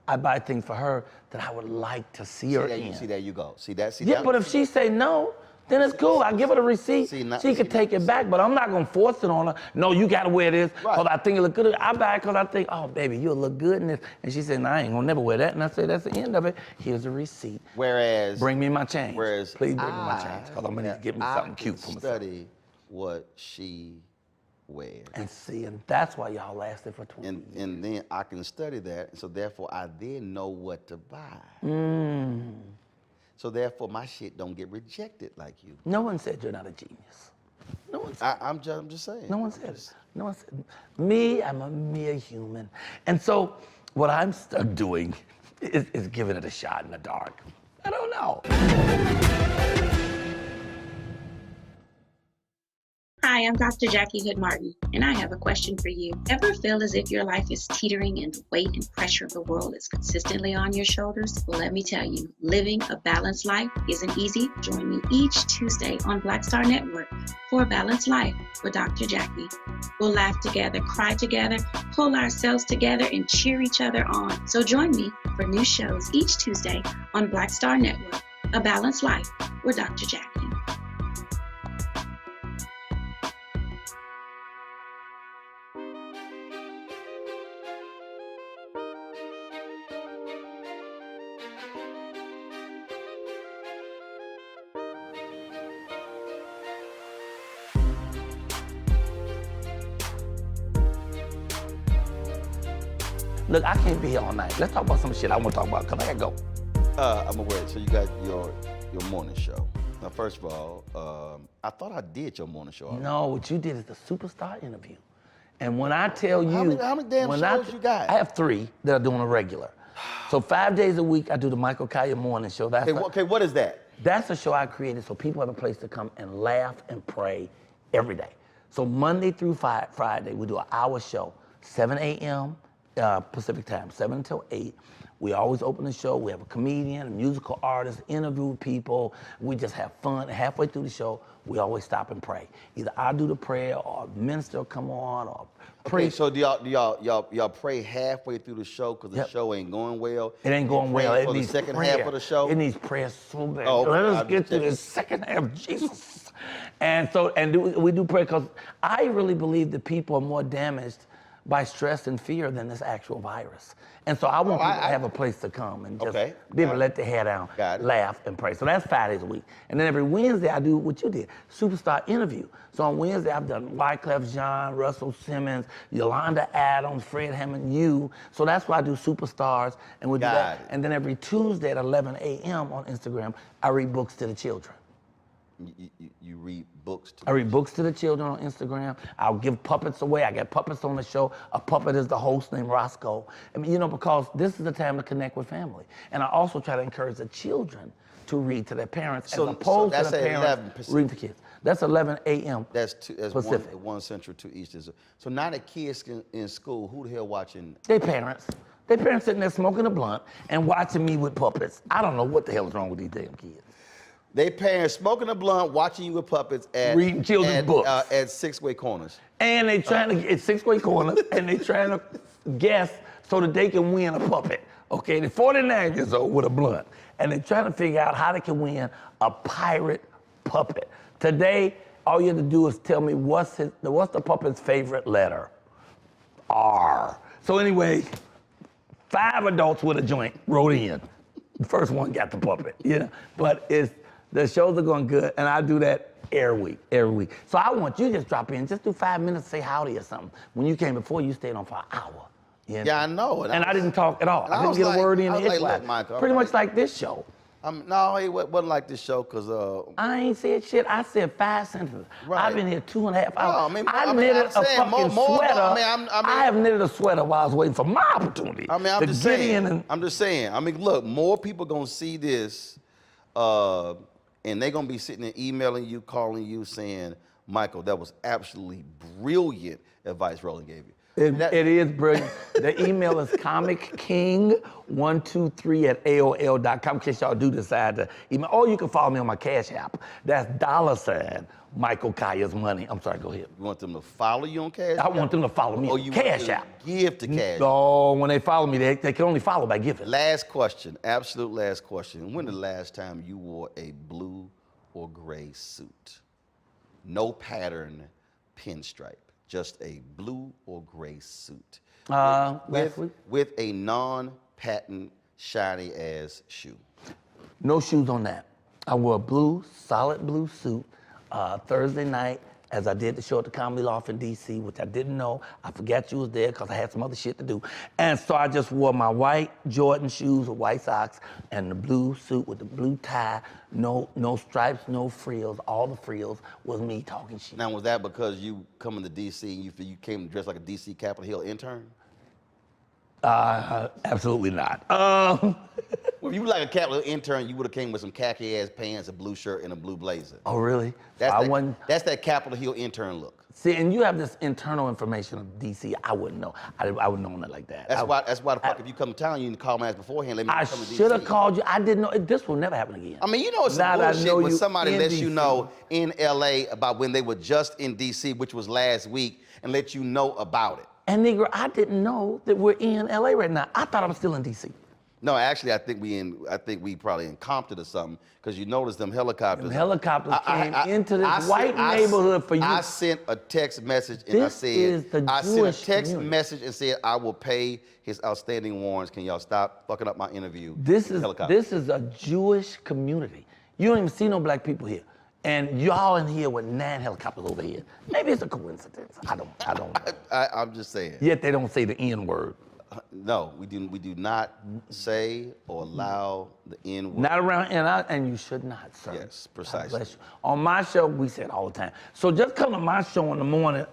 for her that I would like to see her in. See, there you go. See that? Yeah, but if she say no, then it's cool. I give her the receipt. See, now- she can take it back, but I'm not gonna force it on her. No, you gotta wear this because I think it look good. I buy it because I think, oh, baby, you'll look good in this. And she said, no, I ain't gonna never wear that. And I said, that's the end of it. Here's a receipt. Whereas, bring me my change. Whereas, please bring me my change because I'm gonna get me something cute for myself. Study what she wears. And see, and that's why y'all lasted for 20 years. And then I can study that, so therefore I then know what to buy. So therefore my shit don't get rejected like you. No one said you're not a genius. No one said I'm just saying. No one said it. No one said me, I'm a mere human. And so what I'm stuck doing is giving it a shot in the dark. I don't know. Hi, I'm Dr. Jackie Hood Martin, and I have a question for you. Ever feel as if your life is teetering and the weight and pressure of the world is consistently on your shoulders? Well, let me tell you, living a balanced life isn't easy. Join me each Tuesday on Black Star Network for A Balanced Life with Dr. Jackie. We'll laugh together, cry together, pull ourselves together, and cheer each other on. So join me for new shows each Tuesday on Black Star Network, A Balanced Life with Dr. Jackie. Look, I can't be here all night. Let's talk about some shit I want to talk about, because I got to go. I'm aware. So you got your morning show. Now, first of all, I thought I did your morning show already. No, what you did is the superstar interview. And when I tell you... How many damn shows you got? I have 3 that are doing a regular. So 5 days a week, I do the Michael Colyar morning show. That's okay, what is that? That's a show I created so people have a place to come and laugh and pray every day. So Monday through Friday, we do an hour show, 7 a.m. Pacific time, 7 until 8. We always open the show. We have a comedian, a musical artist, interview people. We just have fun. Halfway through the show, we always stop and pray. Either I do the prayer, or a minister will come on, or pray. Okay, so do y'all pray halfway through the show because the show ain't going well? It ain't going well. It for needs the second prayer. half of the show? It needs prayer so bad. Oh, Let us get to the second half, Jesus. And we do prayer because I really believe that people are more damaged by stress and fear than this actual virus. And so I want people to have a place to come and just be able to let their hair down, laugh and pray. So that's 5 days a week. And then every Wednesday I do what you did, superstar interview. So on Wednesday I've done Wyclef Jean, Russell Simmons, Yolanda Adams, Fred Hammond, you. So that's why I do superstars and we do that. And then every Tuesday at 11 a.m. on Instagram, I read books to the children. You read books to I read books to the children on Instagram. I'll give puppets away. I get puppets on the show. A puppet is the host named Roscoe. I mean, because this is the time to connect with family. And I also try to encourage the children to read to their parents as opposed to the parents reading to kids. That's 11 a.m. That's Pacific. 1 Central, 2 Eastern. So now the kids in school, who the hell watching? Their parents. Their parents sitting there smoking a blunt and watching me with puppets. I don't know what the hell is wrong with these damn kids. They parents smoking a blunt, watching you with puppets at reading children's books at six-way corners. And they trying to get 6-way corners, and they trying to guess so that they can win a puppet. Okay, they're 49 years old with a blunt, and they're trying to figure out how they can win a pirate puppet. Today, all you have to do is tell me what's the puppet's favorite letter? R. So anyway, 5 adults with a joint wrote in. The first one got the puppet, but the shows are going good, and I do that every week. So I want you to just drop in, just do 5 minutes, say howdy or something. When you came before, you stayed on for an hour. Yeah, I know. And I didn't talk at all. I didn't get a word in edgewise. Pretty much like this show. No, it wasn't like this show because... I ain't said shit. I said 5 sentences. Right. I've been here 2.5 hours. No, I knitted a fucking sweater. I have knitted a sweater while I was waiting for my opportunity. I'm just saying. I mean, look, more people going to see this and they're going to be sitting there emailing you, calling you, saying, Michael, that was absolutely brilliant advice Roland gave you. It is brilliant. The email is comicking123@aol.com in case y'all do decide to email. Or you can follow me on my Cash App. That's $ Michael Colyar's money. I'm sorry, go ahead. You want them to follow you on Cash App? I want them to follow me on Cash App. Give to Cash App. No, when they follow me, they can only follow by giving. Last question, absolute last question. When the last time you wore a blue or gray suit. No pattern pinstripe, just a blue or gray suit. With a non-patent shiny ass shoe. No shoes on that. I wore a blue, solid blue suit Thursday night as I did the show at the Comedy Loft in DC, which I didn't know. I forgot you was there because I had some other shit to do. And so I just wore my white Jordan shoes with white socks and the blue suit with the blue tie, no stripes, no frills. All the frills was me talking shit. Now, was that because you coming to DC and you came dressed like a DC Capitol Hill intern? Absolutely not. Well, if you were like a Capitol Hill intern, you would have came with some khaki ass pants, a blue shirt, and a blue blazer. Oh, really? That's that Capitol Hill intern look. See, and you have this internal information of DC. I wouldn't know. I wouldn't know it like that. That's why the fuck if you come to town, you need to call my ass beforehand. Let me I come to DC. should have called you. I didn't know. This will never happen again. I mean, you know it's some bullshit when somebody lets you know in LA about when they were just in DC, which was last week, and let you know about it. And nigga, I didn't know that we're in LA right now. I thought I was still in DC. No, actually, I think we probably in Compton or something, because you notice them helicopters. Them helicopters came into this white neighborhood for you. I sent a text message and I sent a text message and said I will pay his outstanding warrants. Can y'all stop fucking up my interview? This is a Jewish community. You don't even see no black people here. And y'all in here with 9 helicopters over here. Maybe it's a coincidence. I don't know. I'm just saying. Yet they don't say the N word. No, we do not say or allow the N word. Not around, and you should not, sir. Yes, precisely. God bless you. On my show, we say it all the time. So just come to my show in the morning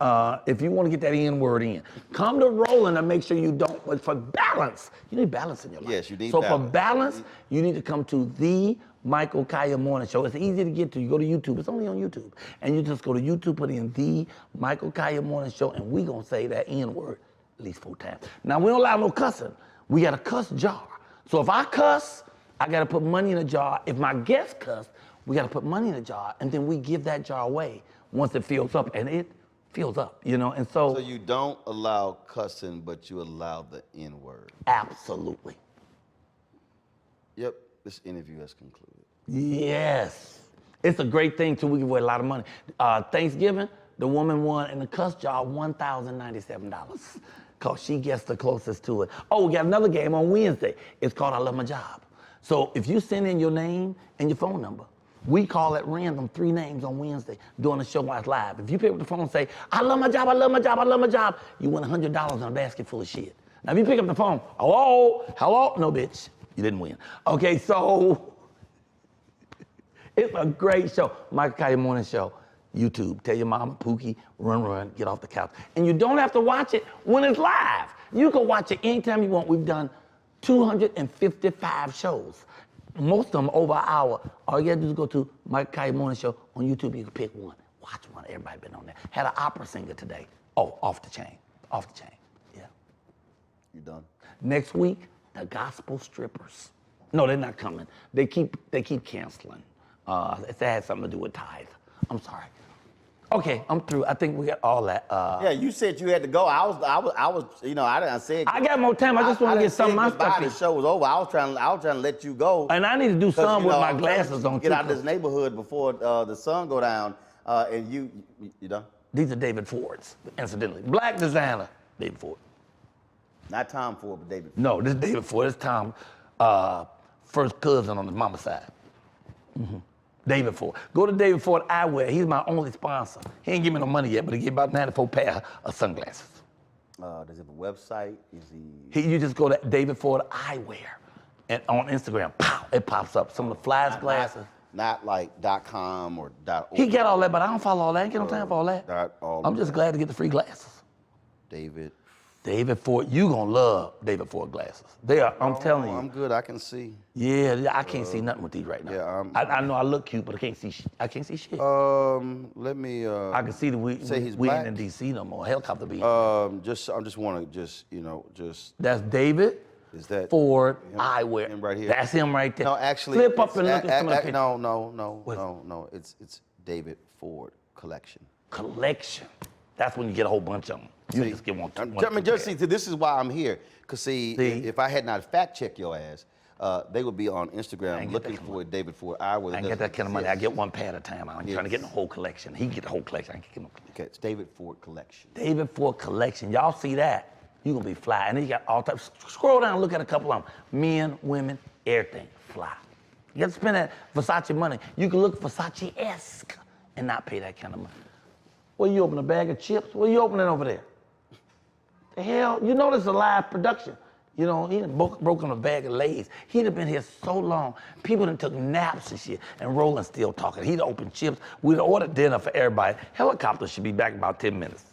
if you want to get that N word in. Come to Roland and make sure you don't. But for balance, you need balance in your life. Yes, you need balance. balance. So for balance, you need to come to the Michael Colyar Morning Show. It's easy to get to. You go to YouTube. It's only on YouTube. And you just go to YouTube, put in the Michael Colyar Morning Show, and we going to say that N word at least 4 times. Now, we don't allow no cussing. We got a cuss jar. So if I cuss, I got to put money in a jar. If my guest cuss, we got to put money in a jar, and then we give that jar away once it fills up, and it fills up, you know? And so you don't allow cussing, but you allow the N word. Absolutely. Yep. This interview has concluded. Yes. It's a great thing, too. We give away a lot of money. Thanksgiving, the woman won in the cuss jar $1,097 because she gets the closest to it. Oh, we got another game on Wednesday. It's called I Love My Job. So if you send in your name and your phone number, we call at random 3 names on Wednesday during the show while it's live. If you pick up the phone and say, I love my job, I love my job, I love my job, you win $100 in a basket full of shit. Now, if you pick up the phone, hello, no, bitch. You didn't win. Okay, so it's a great show. Michael Colyar Morning Show, YouTube. Tell your mama, Pookie, run, get off the couch. And you don't have to watch it when it's live. You can watch it anytime you want. We've done 255 shows. Most of them over an hour. All you gotta do is go to Michael Colyar Morning Show on YouTube. You can pick one. Watch one. Everybody been on there. Had an opera singer today. Oh, off the chain. Yeah. You done? Next week, the gospel strippers. No, they're not coming. They keep canceling. It had something to do with tithe. I'm sorry. Okay, I'm through. I think we got all that. Yeah, you said you had to go. I was. You know, I didn't say. I got more time. I just want to get some of my stuff in. The show was over. I was trying to let you go. And I need to do some with my glasses on. Get out of this neighborhood before the sun go down. And you done? These are David Ford's, incidentally. Black designer, David Ford. Not Tom Ford, but David Ford. No, this is David Ford. This is Tom, first cousin on his mama's side. Mm-hmm. David Ford. Go to David Ford Eyewear. He's my only sponsor. He ain't give me no money yet, but he gave about 94 pair of sunglasses. Does he have a website? You just go to David Ford Eyewear, and on Instagram, pow, it pops up. Some of the flyest glasses. Not like .com or .org. He got all that, but I don't follow all that. I ain't got no time for all that. I'm just glad to get the free glasses. David Ford, you gonna love David Ford glasses. They are, I'm telling you. I'm good, I can see. Yeah, I can't see nothing with these right now. Yeah, I know I look cute, but I can't see shit. Let me, I can see that we ain't in DC no more. Helicopter be I just wanna That's David Ford Eyewear. Him right here. That's him right there. No, actually. Flip up and look at some of the pictures. No. It's David Ford Collection. Collection. That's when you get a whole bunch of them. You just get one. Just see, this is why I'm here. Because see, if I had not fact checked your ass, they would be on Instagram looking for David Ford. I ain't get that kind of money. I get one pair at a time. I'm trying to get the whole collection. He can get the whole collection. I can get him. Okay, it's David Ford Collection. David Ford Collection. Y'all see that? You're going to be fly. And then you got all types. Scroll down and look at a couple of them. Men, women, everything. Fly. You got to spend that Versace money. You can look Versace-esque and not pay that kind of money. Well, you open a bag of chips? What are you opening over there? The hell? You know this is a live production. You know, he done broken a bag of Lay's. He'd have been here so long. People done took naps and shit, and Roland's still talking. He'd opened chips. We'd ordered dinner for everybody. Helicopter should be back in about 10 minutes.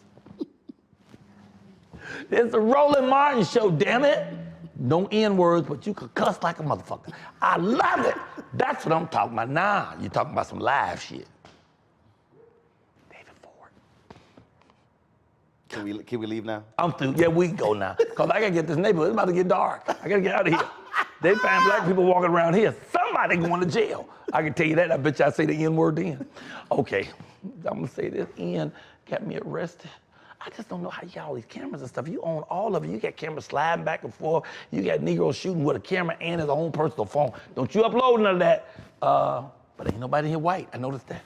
It's the Roland Martin Show, damn it. No N-words, but you could cuss like a motherfucker. I love it. That's what I'm talking about. Nah, you're talking about some live shit. Can we leave now? I'm through. Yeah, we can go now. Because I got to get this neighborhood. It's about to get dark. I got to get out of here. They find black people walking around here. Somebody going to jail. I can tell you that. I bet you I say the N-word then. Okay, I'm going to say this. N got me arrested. I just don't know how you got all these cameras and stuff. You own all of it. You got cameras sliding back and forth. You got Negroes shooting with a camera and his own personal phone. Don't you upload none of that. But ain't nobody here white. I noticed that.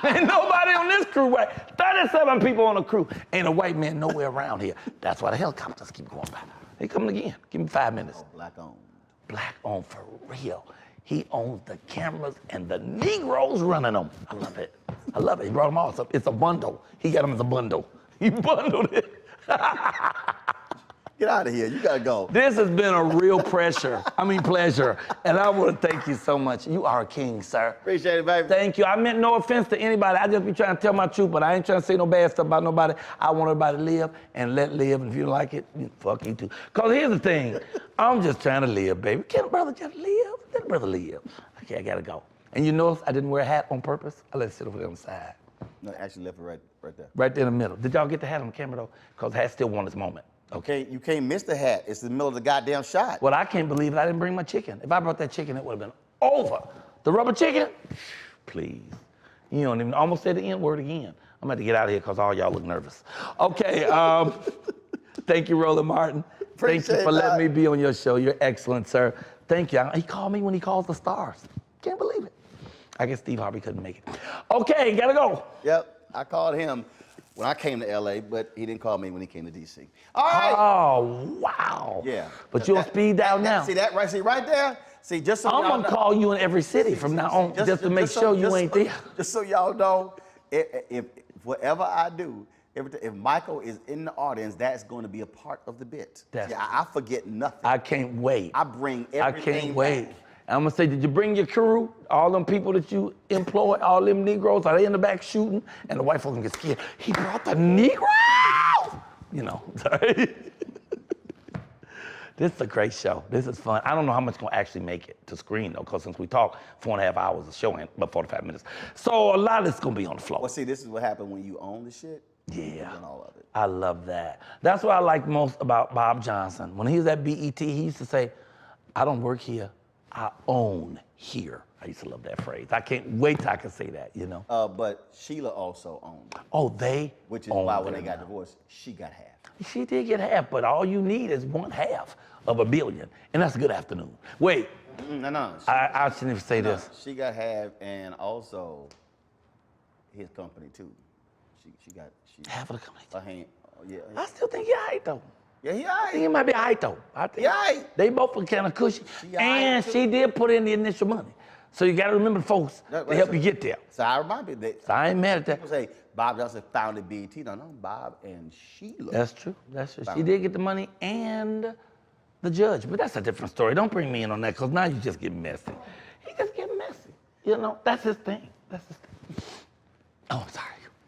Ain't nobody on this crew white. 37 people on the crew. Ain't a white man nowhere around here. That's why the helicopters keep going by. They coming again. Give me 5 minutes. Oh, black owned. Black owned for real. He owns the cameras and the Negroes running them. I love it. I love it. He brought them all. It's a bundle. He got them as a bundle. He bundled it. Get out of here. You gotta go. This has been a real pleasure. And I want to thank you so much. You are a king, sir. Appreciate it, baby. Thank you. I meant no offense to anybody. I just be trying to tell my truth, but I ain't trying to say no bad stuff about nobody. I want everybody to live and let live. And if you don't like it, fuck you too. Because here's the thing. I'm just trying to live, baby. Can't a brother just live? Let a brother live. Okay, I got to go. And you notice I didn't wear a hat on purpose? I let it sit over there on the side. No, actually left it right there. Right there in the middle. Did y'all get the hat on camera, though? Because the hat still won its moment. Okay, you can't miss the hat. It's the middle of the goddamn shot. Well, I can't believe it. I didn't bring my chicken. If I brought that chicken, it would have been over. The rubber chicken? Please. You don't even almost said the N-word again. I'm going to get out of here because all y'all look nervous. Okay, thank you, Roland Martin. Thank you for letting me be on your show. You're excellent, sir. Thank you. He called me when he calls the stars. Can't believe it. I guess Steve Harvey couldn't make it. Okay, gotta go. Yep, I called him when I came to LA, but he didn't call me when he came to DC. All right. Oh, wow. Yeah. But you're on speed dial now. See that right? See right there? See, just so I'm gonna call you in every city from now on, just to make sure you ain't there. Just so y'all know, if whatever I do, if Michael is in the audience, that's going to be a part of the bit. I forget nothing. I can't wait. I bring everything I can't wait. back. I'm gonna say, did you bring your crew? All them people that you employ, all them Negroes, are they in the back shooting? And the white folks get scared. He brought the Negroes! You know, sorry. This is a great show. This is fun. I don't know how much gonna actually make it to screen though, because since we talked 4.5 hours of showing, but 45 minutes. So a lot of this gonna be on the floor. Well, see, this is what happened when you own the shit. Yeah, all of it. I love that. That's what I like most about Bob Johnson. When he was at BET, he used to say, I don't work here, I own here. I used to love that phrase. I can't wait till I can say that, you know? But Sheila also owned it. Oh, they Which is why when they got divorced, she got half. She did get half, but all you need is 1/2 of $1 billion. And that's a good afternoon. Wait. No. I shouldn't even say this. She got half and also his company too. She got half of the company. Yeah. I still think you're right though. Yeah, he all right. I think it might be all right though. I think they both were kind of cushy. And she did put in the initial money. So you got to remember the folks to help you get there. So I remind you that. So I ain't mad at that. People say Bob Johnson founded BET. No, Bob and Sheila. That's true. She did get the money and the judge. But that's a different story. Don't bring me in on that because now you just get messy. He just get messy. You know, that's his thing. Oh, I'm sorry.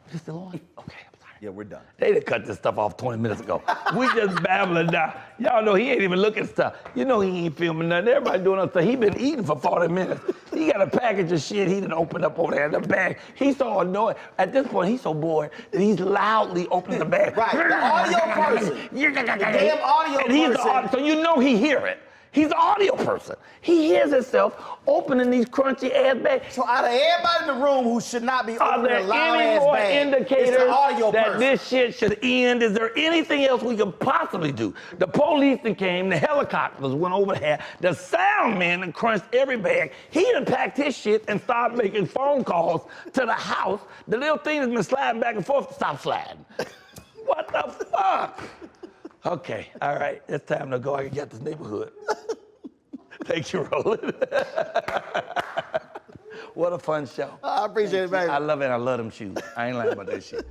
Is it still on? Okay, I'm sorry. Yeah, we're done. They done cut this stuff off 20 minutes ago. We just babbling now. Y'all know he ain't even looking at stuff. You know he ain't filming nothing. Everybody doing other stuff. He been eating for 40 minutes. He got a package of shit he done opened up over there in the bag. He's so annoyed. At this point, he's so bored that he's loudly opening the bag. Right, the audio person. The damn audio and he's person. so you know he hear it. He's an audio person. He hears himself opening these crunchy ass bags. So out of everybody in the room who should not be Are opening there a loud any ass more bag, indicators it's the audio that person. this shit should end? Is there anything else we could possibly do? The police that came, the helicopters went over there, the sound man that crunched every bag. He done packed his shit and started making phone calls to the house. The little thing has been sliding back and forth to stop sliding. What the fuck? Okay, all right, it's time to go. I can get this neighborhood. Thank you, Roland. What a fun show. I appreciate it, baby. I love it. I love them shoes. I ain't lying about that shit.